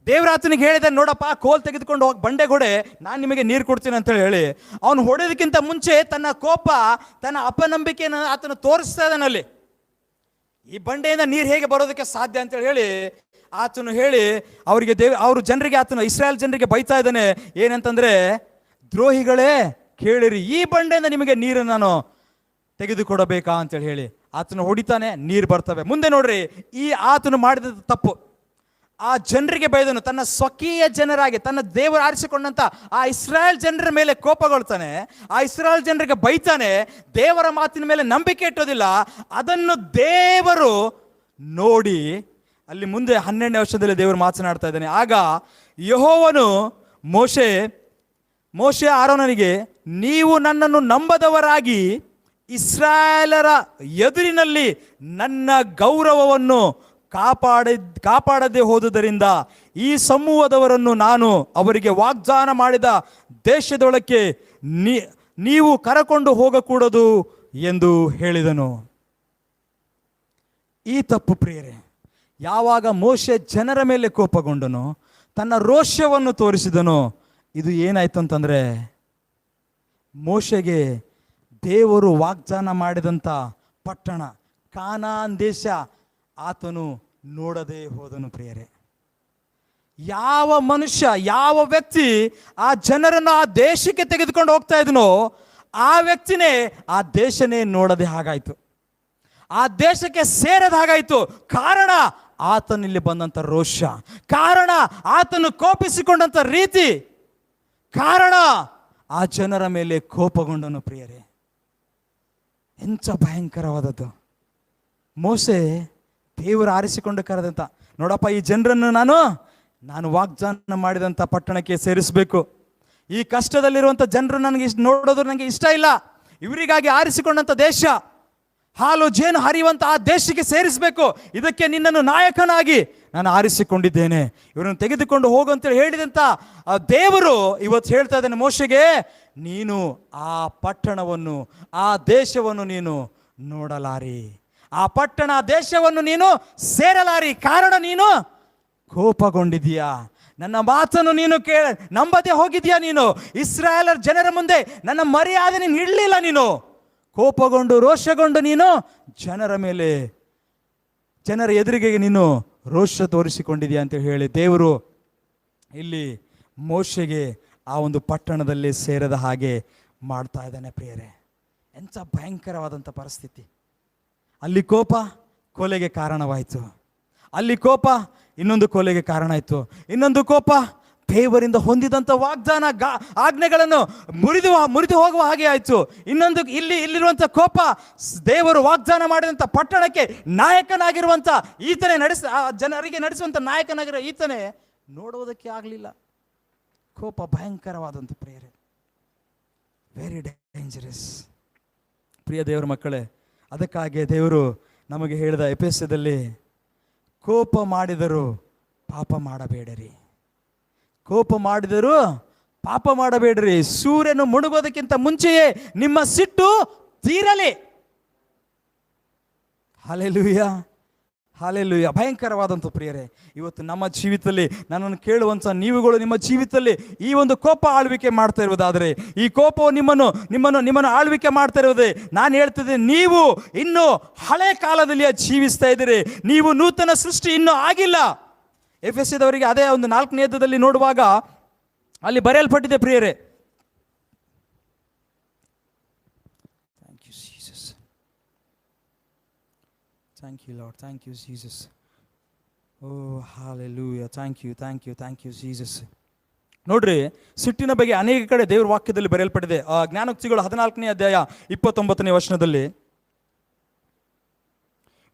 ದೇವ್ರ ಆತನಿಗೆ ಹೇಳಿದ್ದಾನೆ, ನೋಡಪ್ಪ ಕೋಲ್ ತೆಗೆದುಕೊಂಡು ಹೋಗಿ ಬಂಡೆಗೆ ಹೊಡೆ, ನಾನು ನಿಮಗೆ ನೀರು ಕೊಡ್ತೀನಿ ಅಂತೇಳಿ ಹೇಳಿ ಅವನು ಹೊಡೆಯೋದಕ್ಕಿಂತ ಮುಂಚೆ ತನ್ನ ಕೋಪ, ತನ್ನ ಅಪನಂಬಿಕೆಯನ್ನು ಆತನು ತೋರಿಸ್ತಾ ಇದ್ದಾನೆ. ಅಲ್ಲಿ ಈ ಬಂಡೆಯಿಂದ ನೀರು ಹೇಗೆ ಬರೋದಕ್ಕೆ ಸಾಧ್ಯ ಅಂತೇಳಿ ಹೇಳಿ ಆತನು ಹೇಳಿ ಅವರಿಗೆ ಜನರಿಗೆ ಆತನು ಇಸ್ರಾಯೇಲ್ ಜನರಿಗೆ ಬೈತಾ ಇದ್ದಾನೆ. ಏನಂತಂದ್ರೆ, ದ್ರೋಹಿಗಳೇ ಕೇಳಿರಿ, ಈ ಬಂಡೆಯಿಂದ ನಿಮಗೆ ನೀರನ್ನು ನಾನು ತೆಗೆದುಕೊಡಬೇಕಾ ಅಂತೇಳಿ ಹೇಳಿ ಆತನು ಹೊಡಿತಾನೆ, ನೀರು ಬರ್ತವೆ. ಮುಂದೆ ನೋಡ್ರಿ, ಈ ಆತನು ಮಾಡಿದ ತಪ್ಪು, ಆ ಜನರಿಗೆ ಬೈದನು. ತನ್ನ ಸ್ವಕೀಯ ಜನರಾಗಿ ತನ್ನ ದೇವರು ಆರಿಸಿಕೊಂಡಂತ ಆ ಇಸ್ರಾಯೇಲ್ ಜನರ ಮೇಲೆ ಕೋಪಗೊಳ್ತಾನೆ, ಆ ಇಸ್ರಾಯೇಲ್ ಜನರಿಗೆ ಬೈತಾನೆ, ದೇವರ ಮಾತಿನ ಮೇಲೆ ನಂಬಿಕೆ ಇಟ್ಟೋದಿಲ್ಲ. ಅದನ್ನು ದೇವರು ನೋಡಿ ಅಲ್ಲಿ ಮುಂದೆ 12ನೇ ವರ್ಷದಲ್ಲಿ ದೇವರು ಮಾತನಾಡ್ತಾ ಇದ್ದಾನೆ. ಆಗ ಯೆಹೋವನು ಮೋಶೆ ಆರೋನನಿಗೆ, ನೀವು ನನ್ನನ್ನು ನಂಬದವರಾಗಿ ಇಸ್ರಾಯೇಲರ ಎದುರಿನಲ್ಲಿ ನನ್ನ ಗೌರವವನ್ನು ಕಾಪಾಡದೆ ಹೋದುದರಿಂದ ಈ ಸಮೂಹದವರನ್ನು ನಾನು ಅವರಿಗೆ ವಾಗ್ದಾನ ಮಾಡಿದ ದೇಶದೊಳಕ್ಕೆ ನೀವು ಕರಕೊಂಡು ಹೋಗಕೂಡದು ಎಂದು ಹೇಳಿದನು. ಈ ತಪ್ಪು ಪ್ರಿಯರೇ, ಯಾವಾಗ ಮೋಶೆ ಜನರ ಮೇಲೆ ಕೋಪಗೊಂಡನು, ತನ್ನ ರೋಷವನ್ನು ತೋರಿಸಿದನು, ಇದು ಏನಾಯ್ತು ಅಂತಂದ್ರೆ ಮೋಶೆಗೆ ದೇವರು ವಾಗ್ದಾನ ಮಾಡಿದಂಥ ಪಟ್ಟಣ ಕಾನಾನ್ ದೇಶ ಆತನು ನೋಡದೆ ಹೋದನು ಪ್ರಿಯರೇ. ಯಾವ ಮನುಷ್ಯ, ಯಾವ ವ್ಯಕ್ತಿ ಆ ಜನರನ್ನು ಆ ದೇಶಕ್ಕೆ ತೆಗೆದುಕೊಂಡು ಹೋಗ್ತಾ ಇದ್ನೋ ಆ ವ್ಯಕ್ತಿನೇ ಆ ದೇಶನೇ ನೋಡದೆ ಹಾಗಾಯಿತು, ಆ ದೇಶಕ್ಕೆ ಸೇರದ ಹಾಗಾಯಿತು. ಕಾರಣ ಆತನಲ್ಲಿ ಬಂದಂಥ ರೋಷ, ಕಾರಣ ಆತನು ಕೋಪಿಸಿಕೊಂಡಂಥ ರೀತಿ, ಕಾರಣ ಆ ಜನರ ಮೇಲೆ ಕೋಪಗೊಂಡನು ಪ್ರಿಯರೇ. ಎಂಥ ಭಯಂಕರವಾದದ್ದು. ಮೋಸೆ ದೇವರು ಆರಿಸಿಕೊಂಡು ಕರೆದಂತ, ನೋಡಪ್ಪ ಈ ಜನರನ್ನು ನಾನು ವಾಗ್ದಾನ ಮಾಡಿದಂಥ ಪಟ್ಟಣಕ್ಕೆ ಸೇರಿಸಬೇಕು. ಈ ಕಷ್ಟದಲ್ಲಿರುವಂಥ ಜನರು ನನಗೆ ನೋಡೋದು ನನಗೆ ಇಷ್ಟ ಇಲ್ಲ. ಇವರಿಗಾಗಿ ಆರಿಸಿಕೊಂಡಂಥ ದೇಶ, ಹಾಲು ಜೇನು ಹರಿಯುವಂಥ ಆ ದೇಶಕ್ಕೆ ಸೇರಿಸಬೇಕು. ಇದಕ್ಕೆ ನಿನ್ನನ್ನು ನಾಯಕನಾಗಿ ನಾನು ಆರಿಸಿಕೊಂಡಿದ್ದೇನೆ, ಇವರನ್ನು ತೆಗೆದುಕೊಂಡು ಹೋಗು ಅಂತೇಳಿ ಹೇಳಿದಂಥ ದೇವರು ಇವತ್ತು ಹೇಳ್ತಾ ಇದ್ದಾನೆ ಮೋಶೆಗೆ, ನೀನು ಆ ಪಟ್ಟಣವನ್ನು, ಆ ದೇಶವನ್ನು ನೀನು ನೋಡಲಾರಿ, ಆ ಪಟ್ಟಣ ದೇಶವನ್ನು ನೀನು ಸೇರಲಾರಿ. ಕಾರಣ ನೀನು ಕೋಪಗೊಂಡಿದೀಯಾ, ನನ್ನ ಮಾತನ್ನು ನೀನು ನಂಬದೆ ಹೋಗಿದ್ಯಾ. ನೀನು ಇಸ್ರಾಯೇಲರ ಜನರ ಮುಂದೆ ನನ್ನ ಮರ್ಯಾದೆ ನೀನು ಇಡಲಿಲ್ಲ. ನೀನು ಕೋಪಗೊಂಡು ರೋಷಗೊಂಡು ನೀನು ಜನರ ಮೇಲೆ, ಜನರ ಎದುರಿಗೆ ನೀನು ರೋಷ ತೋರಿಸಿಕೊಂಡಿದ್ಯಾ ಅಂತ ಹೇಳಿ ದೇವರು ಇಲ್ಲಿ ಮೋಶೆಗೆ ಆ ಒಂದು ಪಟ್ಟಣದಲ್ಲಿ ಸೇರದ ಹಾಗೆ ಮಾಡ್ತಾ ಇದ್ದಾನೆ ಪ್ರಿಯರೇ. ಎಂಥ ಭಯಂಕರವಾದಂಥ ಪರಿಸ್ಥಿತಿ. ಅಲ್ಲಿ ಕೋಪ ಕೊಲೆಗೆ ಕಾರಣವಾಯಿತು, ಅಲ್ಲಿ ಕೋಪ ಇನ್ನೊಂದು ಕೊಲೆಗೆ ಕಾರಣ ಆಯಿತು, ಇನ್ನೊಂದು ಕೋಪ ದೇವರಿಂದ ಹೊಂದಿದಂಥ ವಾಗ್ದಾನ ಆಜ್ಞೆಗಳನ್ನು ಮುರಿದು ಹೋಗುವ ಹಾಗೆ ಆಯಿತು. ಇನ್ನೊಂದು ಇಲ್ಲಿರುವಂಥ ಕೋಪ ದೇವರು ವಾಗ್ದಾನ ಮಾಡಿದಂಥ ಪಟ್ಟಣಕ್ಕೆ ನಾಯಕನಾಗಿರುವಂಥ ಈತನೇ ಜನರಿಗೆ ನಡೆಸುವಂಥ ನಾಯಕನಾಗಿರೋ ಈತನೇ ನೋಡುವುದಕ್ಕೆ ಆಗಲಿಲ್ಲ. ಕೋಪ ಭಯಂಕರವಾದಂಥ ಪ್ರಿಯರೇ, ವೆರಿ ಡೇಂಜರಸ್. ಪ್ರಿಯ ದೇವರ ಮಕ್ಕಳೇ, ಅದಕ್ಕಾಗಿ ದೇವರು ನಮಗೆ ಹೇಳಿದ ಎಫೆಸದಲ್ಲಿ, ಕೋಪ ಮಾಡಿದರೂ ಪಾಪ ಮಾಡಬೇಡಿರಿ, ಕೋಪ ಮಾಡಿದರೂ ಪಾಪ ಮಾಡಬೇಡ್ರಿ. ಸೂರ್ಯನು ಮುಳುಗೋದಕ್ಕಿಂತ ಮುಂಚೆಯೇ ನಿಮ್ಮ ಸಿಟ್ಟು ತೀರಲಿ. Hallelujah, hallelujah. ಭಯಂಕರವಾದಂಥ ಪ್ರಿಯರೇ, ಇವತ್ತು ನಮ್ಮ ಜೀವಿತದಲ್ಲಿ ನನ್ನನ್ನು ಕೇಳುವಂಥ ನೀವುಗಳು ನಿಮ್ಮ ಜೀವಿತದಲ್ಲಿ ಈ ಒಂದು ಕೋಪ ಆಳ್ವಿಕೆ ಮಾಡ್ತಾ ಇರುವುದಾದರೆ, ಈ ಕೋಪವು ನಿಮ್ಮನ್ನು ಆಳ್ವಿಕೆ ಮಾಡ್ತಾ ಇರುವುದೇ, ನಾನು ಹೇಳ್ತಿದ್ದೆ, ನೀವು ಇನ್ನೂ ಹಳೆ ಕಾಲದಲ್ಲಿ ಜೀವಿಸ್ತಾ ಇದ್ದೀರಿ, ನೀವು ನೂತನ ಸೃಷ್ಟಿ ಇನ್ನೂ ಆಗಿಲ್ಲ. ಎಫೆಸದವರಿಗೆ ಅದೇ ಒಂದು 4ನೇ ಅಧ್ಯಾಯದಲ್ಲಿ ನೋಡುವಾಗ ಅಲ್ಲಿ ಬರೆಯಲ್ಪಟ್ಟಿದೆ ಪ್ರಿಯರೇ. Thank you Jesus, thank you Lord, thank you Jesus. Oh hallelujah, thank you Jesus. ನೋಡ್ರಿ, ಸಿಟ್ಟಿನ ಬಗ್ಗೆ ಅನೇಕ ಕಡೆ ದೇವರ ವಾಕ್ಯದಲ್ಲಿ ಬರೆಯಲ್ಪಟ್ಟಿದೆ. ಜ್ಞಾನೋಕ್ತಿಗಳು 14ನೇ ಅಧ್ಯಾಯ 29ನೇ ವಚನದಲ್ಲಿ,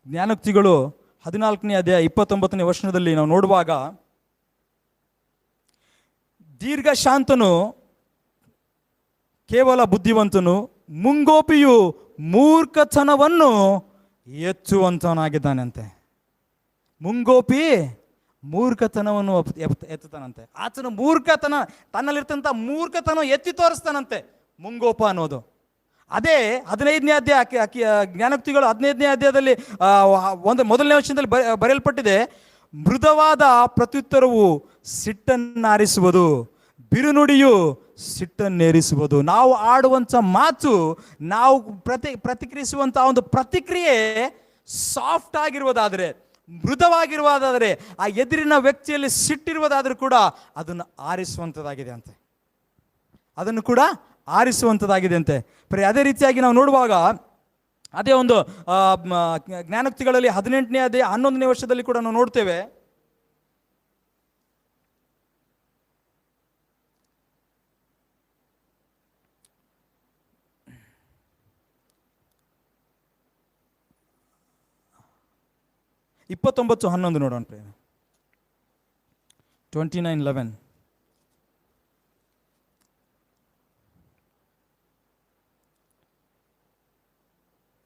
ಜ್ಞಾನೋಕ್ತಿಗಳು 14ನೇ ಅಧ್ಯಾಯ 29ನೇ ವಚನದಲ್ಲಿ ನಾವು ನೋಡುವಾಗ, ದೀರ್ಘ ಶಾಂತನು ಕೇವಲ ಬುದ್ಧಿವಂತನು, ಮುಂಗೋಪಿಯು ಮೂರ್ಖತನವನ್ನು ಎತ್ತುವಂತವನಾಗಿದ್ದಾನಂತೆ. ಮುಂಗೋಪಿ ಮೂರ್ಖತನವನ್ನು ಎತ್ತುತ್ತಾನಂತೆ. ಆತನ ಮೂರ್ಖತನ, ತನ್ನಲ್ಲಿರ್ತಂಥ ಮೂರ್ಖತನ ಎತ್ತಿ ತೋರಿಸ್ತಾನಂತೆ ಮುಂಗೋಪ ಅನ್ನೋದು. ಅದೇ 15ನೇ ಅಧ್ಯಾಯ, ಜ್ಞಾನೋಕ್ತಿಗಳು 15ನೇ ಅಧ್ಯಾಯದಲ್ಲಿ 1ನೇ ವಚನದಲ್ಲಿ ಬರೆಯಲ್ಪಟ್ಟಿದೆ, ಮೃದುವಾದ ಪ್ರತ್ಯುತ್ತರವು ಸಿಟ್ಟನ್ನಾರಿಸುವುದು, ಬಿರುನುಡಿಯು ಸಿಟ್ಟನ್ನೇರಿಸುವುದು. ನಾವು ಆಡುವಂಥ ಮಾತು, ನಾವು ಪ್ರತಿಕ್ರಿಯಿಸುವಂಥ ಒಂದು ಪ್ರತಿಕ್ರಿಯೆ ಸಾಫ್ಟ್ ಆಗಿರುವುದಾದರೆ, ಮೃದುವಾಗಿರುವುದಾದರೆ, ಆ ಎದುರಿನ ವ್ಯಕ್ತಿಯಲ್ಲಿ ಸಿಟ್ಟಿರುವುದಾದರೂ ಕೂಡ ಅದನ್ನು ಆರಿಸುವಂಥದ್ದಾಗಿದೆ ಅಂತೆ, ಅದನ್ನು ಕೂಡ ಆರಿಸುವಂಥದ್ದಾಗಿದೆ ಅಂತೆ. ಅದೇ ರೀತಿಯಾಗಿ ನಾವು ನೋಡುವಾಗ ಅದೇ ಒಂದು ಜ್ಞಾನೋಕ್ತಿಗಳಲ್ಲಿ 18ನೇ ಅಧ್ಯಾಯ 11ನೇ ವರ್ಷದಲ್ಲಿ ಕೂಡ ನಾವು ನೋಡ್ತೇವೆ. ಇಪ್ಪತ್ತೊಂಬತ್ತು 11 ನೋಡೋಣ. 29:11.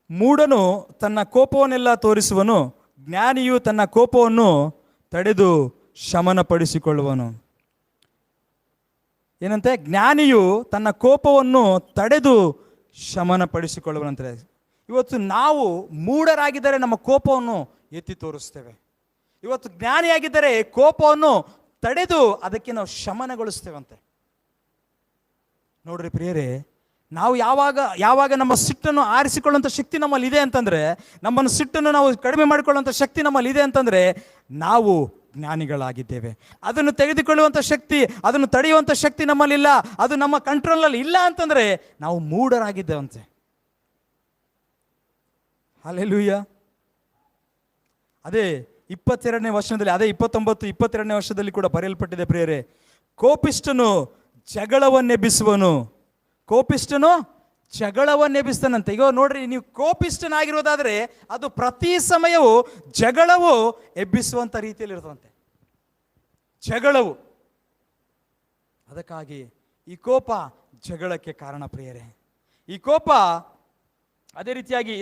ಮೂಢನು ತನ್ನ ಕೋಪವನ್ನೆಲ್ಲ ತೋರಿಸುವನು, ಜ್ಞಾನಿಯು ತನ್ನ ಕೋಪವನ್ನು ತಡೆದು ಶಮನಪಡಿಸಿಕೊಳ್ಳುವನು. ಏನಂತೆ? ಜ್ಞಾನಿಯು ತನ್ನ ಕೋಪವನ್ನು ತಡೆದು ಶಮನಪಡಿಸಿಕೊಳ್ಳುವನಂತೆ. ಇವತ್ತು ನಾವು ಮೂಢರಾಗಿದ್ದರೆ ನಮ್ಮ ಕೋಪವನ್ನು ಎತ್ತಿ ತೋರಿಸ್ತೇವೆ. ಇವತ್ತು ಜ್ಞಾನಿಯಾಗಿದ್ದರೆ ಕೋಪವನ್ನು ತಡೆದು ಅದಕ್ಕೆ ನಾವು ಶಮನಗೊಳಿಸ್ತೇವಂತೆ. ನೋಡ್ರಿ ಪ್ರಿಯರೇ, ನಾವು ಯಾವಾಗ ನಮ್ಮ ಸಿಟ್ಟನ್ನು ಆರಿಸಿಕೊಳ್ಳುವಂಥ ಶಕ್ತಿ ನಮ್ಮಲ್ಲಿ ಇದೆ ಅಂತಂದರೆ, ನಮ್ಮನ್ನು ಸಿಟ್ಟನ್ನು ನಾವು ಕಡಿಮೆ ಮಾಡಿಕೊಳ್ಳುವಂಥ ಶಕ್ತಿ ನಮ್ಮಲ್ಲಿ ಇದೆ ಅಂತಂದರೆ, ನಾವು ಜ್ಞಾನಿಗಳಾಗಿದ್ದೇವೆ. ಅದನ್ನು ತೆಗೆದುಕೊಳ್ಳುವಂಥ ಶಕ್ತಿ, ಅದನ್ನು ತಡೆಯುವಂಥ ಶಕ್ತಿ ನಮ್ಮಲ್ಲಿಲ್ಲ, ಅದು ನಮ್ಮ ಕಂಟ್ರೋಲಲ್ಲಿ ಇಲ್ಲ ಅಂತಂದರೆ ನಾವು ಮೂಢರಾಗಿದ್ದೇವಂತೆ. ಹಲ್ಲೆಲೂಯಾ. ಅದೇ 22ನೇ ವರ್ಷದಲ್ಲಿ, ಅದೇ 29, 22ನೇ ವರ್ಷದಲ್ಲಿ ಕೂಡ ಬರೆಯಲ್ಪಟ್ಟಿದೆ ಪ್ರಿಯರೇ, ಕೋಪಿಷ್ಠನು ಜಗಳವನ್ನೆಬ್ಬಿಸುವನು. ಕೋಪಿಷ್ಠನು ಜಗಳವನ್ನೆಬ್ಬಿಸ್ತಾನಂತೆ. ಈಗ ನೋಡ್ರಿ, ನೀವು ಕೋಪಿಷ್ಠನಾಗಿರೋದಾದರೆ ಅದು ಪ್ರತಿ ಸಮಯವೂ ಜಗಳವು ಎಬ್ಬಿಸುವಂಥ ರೀತಿಯಲ್ಲಿ ಇರ್ತದಂತೆ, ಜಗಳವು. ಅದಕ್ಕಾಗಿ ಈ ಕೋಪ ಜಗಳಕ್ಕೆ ಕಾರಣ ಪ್ರಿಯರೇ. ಈ ಕೋಪ ಅದೇ ರೀತಿಯಾಗಿ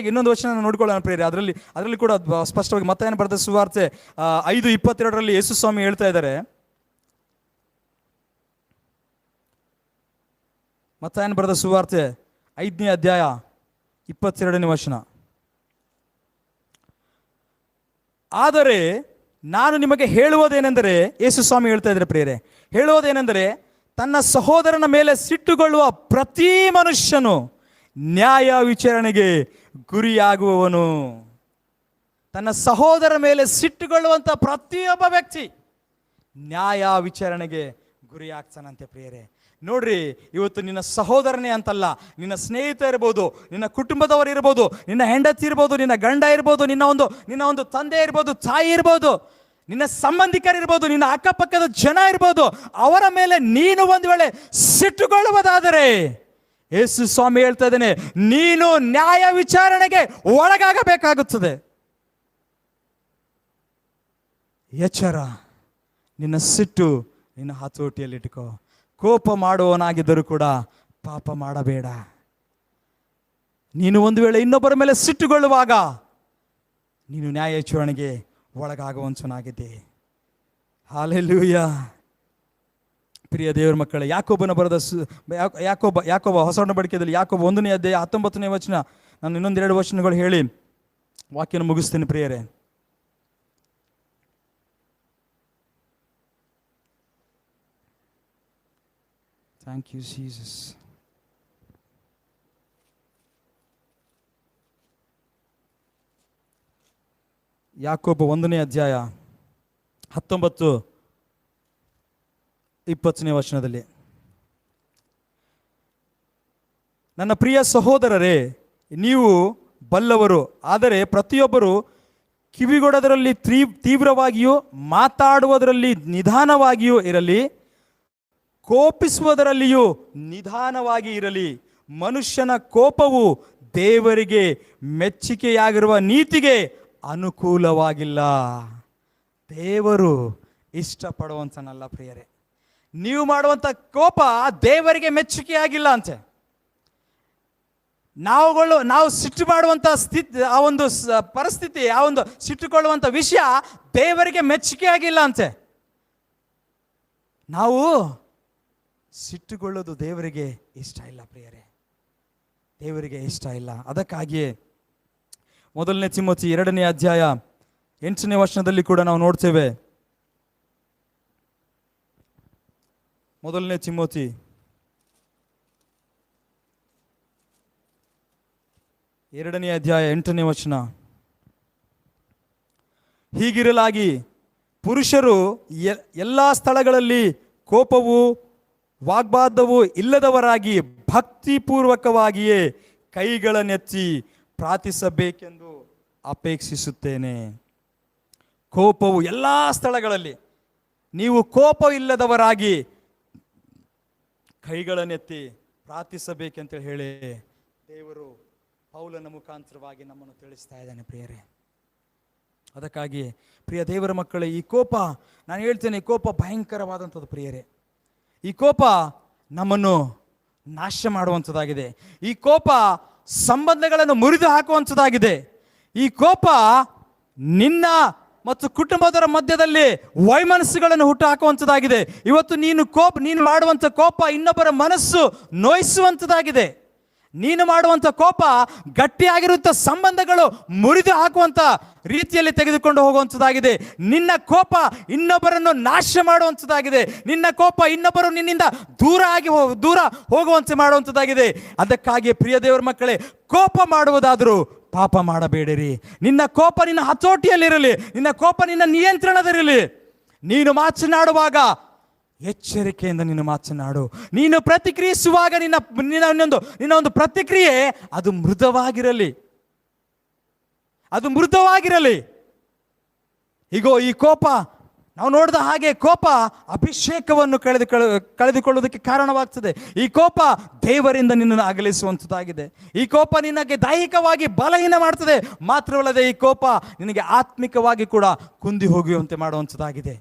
ಇನ್ನೊಂದು ವಚನ ನೋಡ್ಕೊಳ್ಳೋಣ ಪ್ರಿಯರೇ. ಅದರಲ್ಲಿ ಕೂಡ ಸ್ಪಷ್ಟವಾಗಿ ಮತ್ತಾಯನ ಬರೆದ ಸುವಾರ್ತೆ 5:22 ಯೇಸು ಸ್ವಾಮಿ ಹೇಳ್ತಾ ಇದ್ದಾರೆ. ಮತ್ತಾಯನ ಬರೆದ ಸುವಾರ್ತೆ 5ನೇ ಅಧ್ಯಾಯ 22ನೇ ವಚನ. ಆದರೆ ನಾನು ನಿಮಗೆ ಹೇಳುವುದೇನೆಂದರೆ, ಯೇಸು ಸ್ವಾಮಿ ಹೇಳ್ತಾ ಇದ್ದಾರೆ ಪ್ರಿಯರೇ, ಹೇಳುವುದೇನೆಂದರೆ, ತನ್ನ ಸಹೋದರನ ಮೇಲೆ ಸಿಟ್ಟುಗೊಳ್ಳುವ ಪ್ರತಿ ಮನುಷ್ಯನು ನ್ಯಾಯ ವಿಚಾರಣೆಗೆ ಗುರಿಯಾಗುವವನು. ತನ್ನ ಸಹೋದರ ಮೇಲೆ ಸಿಟ್ಟುಗೊಳ್ಳುವಂಥ ಪ್ರತಿಯೊಬ್ಬ ವ್ಯಕ್ತಿ ನ್ಯಾಯ ವಿಚಾರಣೆಗೆ ಗುರಿಯಾಗ್ತಾನಂತೆ ಪ್ರಿಯರೇ. ನೋಡ್ರಿ, ಇವತ್ತು ನಿನ್ನ ಸಹೋದರನೇ ಅಂತಲ್ಲ, ನಿನ್ನ ಸ್ನೇಹಿತ ಇರ್ಬೋದು, ನಿನ್ನ ಕುಟುಂಬದವರು ಇರ್ಬೋದು, ನಿನ್ನ ಹೆಂಡತಿ ಇರ್ಬೋದು, ನಿನ್ನ ಗಂಡ ಇರ್ಬೋದು, ನಿನ್ನ ಒಂದು ತಂದೆ ಇರ್ಬೋದು, ತಾಯಿ ಇರ್ಬೋದು, ನಿನ್ನ ಸಂಬಂಧಿಕರಿರ್ಬೋದು, ನಿನ್ನ ಅಕ್ಕಪಕ್ಕದ ಜನ ಇರ್ಬೋದು, ಅವರ ಮೇಲೆ ನೀನು ಒಂದು ವೇಳೆ ಸಿಟ್ಟುಗೊಳ್ಳುವುದಾದರೆ, ಯೇಸು ಸ್ವಾಮಿ ಹೇಳ್ತಾ ಇದ್ದೇನೆ, ನೀನು ನ್ಯಾಯ ವಿಚಾರಣೆಗೆ ಒಳಗಾಗಬೇಕಾಗುತ್ತದೆ. ಎಚ್ಚರ, ನಿನ್ನ ಸಿಟ್ಟು ನಿನ್ನ ಹತೋಟಿಯಲ್ಲಿಟ್ಟುಕೋ. ಕೋಪ ಮಾಡುವವನಾಗಿದ್ದರೂ ಕೂಡ ಪಾಪ ಮಾಡಬೇಡ. ನೀನು ಒಂದು ವೇಳೆ ಇನ್ನೊಬ್ಬರ ಮೇಲೆ ಸಿಟ್ಟುಗೊಳ್ಳುವಾಗ ನೀನು ನ್ಯಾಯ ವಿಚಾರಣೆಗೆ ಒಳಗಾಗುವಂತನಾಗಿದ್ದೆ. ಹಲ್ಲೆಲೂಯಾ. ಪ್ರಿಯ ದೇವರ ಮಕ್ಕಳೇ, ಯಾಕೋಬನ ಬರೆದ ಯಾಕೋಬ ಹೊಸ ಒಡಂಬಡಿಕೆಯಲ್ಲಿ ಯಾಕೋಬ 1ನೇ ಅಧ್ಯಾಯ 19ನೇ ವಚನ. ನಾನು ಇನ್ನೊಂದೆರಡು ವಚನಗಳು ಹೇಳಿ ವಾಕ್ಯನ ಮುಗಿಸ್ತೀನಿ ಪ್ರಿಯರೇ. Thank you Jesus. ಯಾಕೋಬ 1ನೇ ಅಧ್ಯಾಯ 19-20ನೇ ವಚನದಲ್ಲಿ, ನನ್ನ ಪ್ರಿಯ ಸಹೋದರರೇ, ನೀವು ಬಲ್ಲವರು, ಆದರೆ ಪ್ರತಿಯೊಬ್ಬರು ಕಿವಿಗೊಡೋದರಲ್ಲಿ ತೀವ್ರವಾಗಿಯೂ ಮಾತಾಡುವುದರಲ್ಲಿ ನಿಧಾನವಾಗಿಯೂ ಇರಲಿ, ಕೋಪಿಸುವುದರಲ್ಲಿಯೂ ನಿಧಾನವಾಗಿ ಇರಲಿ. ಮನುಷ್ಯನ ಕೋಪವು ದೇವರಿಗೆ ಮೆಚ್ಚುಗೆಯಾಗಿರುವ ನೀತಿಗೆ ಅನುಕೂಲವಾಗಿಲ್ಲ. ದೇವರು ಇಷ್ಟಪಡುವಂತನಲ್ಲ ಪ್ರಿಯರೇ. ನೀವು ಮಾಡುವಂಥ ಕೋಪ ದೇವರಿಗೆ ಮೆಚ್ಚುಗೆಯಾಗಿಲ್ಲ ಅಂತೆ. ನಾವು ಸಿಟ್ಟು ಮಾಡುವಂಥ ಸ್ಥಿತಿ, ಆ ಒಂದು ಪರಿಸ್ಥಿತಿ, ಆ ಒಂದು ಸಿಟ್ಟುಕೊಳ್ಳುವಂಥ ವಿಷಯ ದೇವರಿಗೆ ಮೆಚ್ಚುಗೆ ಆಗಿಲ್ಲ ಅಂತೆ. ನಾವು ಸಿಟ್ಟುಗೊಳ್ಳೋದು ದೇವರಿಗೆ ಇಷ್ಟ ಇಲ್ಲ ಪ್ರಿಯರೇ, ದೇವರಿಗೆ ಇಷ್ಟ ಇಲ್ಲ. ಅದಕ್ಕಾಗಿಯೇ 1ನೇ ತಿಮೋಥಿ 2ನೇ ಅಧ್ಯಾಯ 8ನೇ ವಚನದಲ್ಲಿ ಕೂಡ ನಾವು ನೋಡ್ತೇವೆ. 1ನೇ ತಿಮೋಥಿ 2ನೇ ಅಧ್ಯಾಯ 8ನೇ ವಚನ. ಹೀಗಿರಲಾಗಿ ಪುರುಷರು ಎಲ್ಲ ಸ್ಥಳಗಳಲ್ಲಿ ಕೋಪವು ವಾಗ್ವಾದವು ಇಲ್ಲದವರಾಗಿ ಭಕ್ತಿಪೂರ್ವಕವಾಗಿಯೇ ಕೈಗಳನ್ನೆತ್ತಿ ಪ್ರಾರ್ಥಿಸಬೇಕೆಂದು ಅಪೇಕ್ಷಿಸುತ್ತೇನೆ. ಕೋಪವು ಎಲ್ಲ ಸ್ಥಳಗಳಲ್ಲಿ, ನೀವು ಕೋಪ ಇಲ್ಲದವರಾಗಿ ಕೈಗಳನ್ನೆತ್ತಿ ಪ್ರಾರ್ಥಿಸಬೇಕೆಂತ ಹೇಳಿ ದೇವರು ಪೌಲನ ಮುಖಾಂತರವಾಗಿ ನಮ್ಮನ್ನು ತಿಳಿಸ್ತಾ ಇದ್ದಾನೆ ಪ್ರಿಯರೇ. ಅದಕ್ಕಾಗಿ ಪ್ರಿಯ ದೇವರ ಮಕ್ಕಳೇ, ಈ ಕೋಪ, ನಾನು ಹೇಳ್ತೇನೆ, ಈ ಕೋಪ ಭಯಂಕರವಾದಂಥದ್ದು ಪ್ರಿಯರೇ. ಈ ಕೋಪ ನಮ್ಮನ್ನು ನಾಶ ಮಾಡುವಂಥದ್ದಾಗಿದೆ. ಈ ಕೋಪ ಸಂಬಂಧಗಳನ್ನು ಮುರಿದು ಹಾಕುವಂಥದ್ದಾಗಿದೆ. ಈ ಕೋಪ ನಿನ್ನ ಮತ್ತು ಕುಟುಂಬದವರ ಮಧ್ಯದಲ್ಲಿ ವೈಮನಸ್ಸುಗಳನ್ನು ಹುಟ್ಟು ಹಾಕುವಂಥದ್ದಾಗಿದೆ. ಇವತ್ತು ನೀನು ಮಾಡುವಂಥ ಕೋಪ ಇನ್ನೊಬ್ಬರ ಮನಸ್ಸು ನೋಯಿಸುವಂಥದ್ದಾಗಿದೆ. ನೀನು ಮಾಡುವಂಥ ಕೋಪ ಗಟ್ಟಿಯಾಗಿರುವಂಥ ಸಂಬಂಧಗಳು ಮುರಿದು ಹಾಕುವಂಥ ರೀತಿಯಲ್ಲಿ ತೆಗೆದುಕೊಂಡು ಹೋಗುವಂಥದ್ದಾಗಿದೆ. ನಿನ್ನ ಕೋಪ ಇನ್ನೊಬ್ಬರನ್ನು ನಾಶ ಮಾಡುವಂಥದ್ದಾಗಿದೆ. ನಿನ್ನ ಕೋಪ ಇನ್ನೊಬ್ಬರು ನಿನ್ನಿಂದ ದೂರ ಹೋಗುವಂತೆ ಮಾಡುವಂಥದ್ದಾಗಿದೆ. ಅದಕ್ಕಾಗಿ ಪ್ರಿಯ ದೇವರ ಮಕ್ಕಳೇ, ಕೋಪ ಮಾಡುವುದಾದರೂ ಪಾಪ ಮಾಡಬೇಡಿರಿ. ನಿನ್ನ ಕೋಪ ನಿನ್ನ ಹತೋಟಿಯಲ್ಲಿರಲಿ, ನಿನ್ನ ಕೋಪ ನಿನ್ನ ನಿಯಂತ್ರಣದಲ್ಲಿರಲಿ. ನೀನು ಮಾತನಾಡುವಾಗ ಎಚ್ಚರಿಕೆಯಿಂದ ನೀನು ಮಾತನಾಡು. ನೀನು ಪ್ರತಿಕ್ರಿಯಿಸುವಾಗ ನಿನ್ನ ಒಂದು ಪ್ರತಿಕ್ರಿಯೆ ಅದು ಮೃದುವಾಗಿರಲಿ. ಹೀಗೋ ಈ ಕೋಪ, ನಾವು ನೋಡಿದ ಹಾಗೆ ಕೋಪ ಅಭಿಷೇಕವನ್ನು ಕಳೆದುಕೊಳ್ಳುವುದಕ್ಕೆ ಕಾರಣವಾಗ್ತದೆ. ಈ ಕೋಪ ದೇವರಿಂದ ನಿನ್ನನ್ನು ಅಗಲಿಸುವಂಥದ್ದಾಗಿದೆ. ಈ ಕೋಪ ನಿನಗೆ ದೈಹಿಕವಾಗಿ ಬಲಹೀನ ಮಾಡ್ತದೆ. ಮಾತ್ರವಲ್ಲದೆ ಈ ಕೋಪ ನಿನಗೆ ಆತ್ಮಿಕವಾಗಿ ಕೂಡ ಕುಂದಿ ಹೋಗುವಂತೆ ಮಾಡುವಂಥದ್ದಾಗಿದೆ.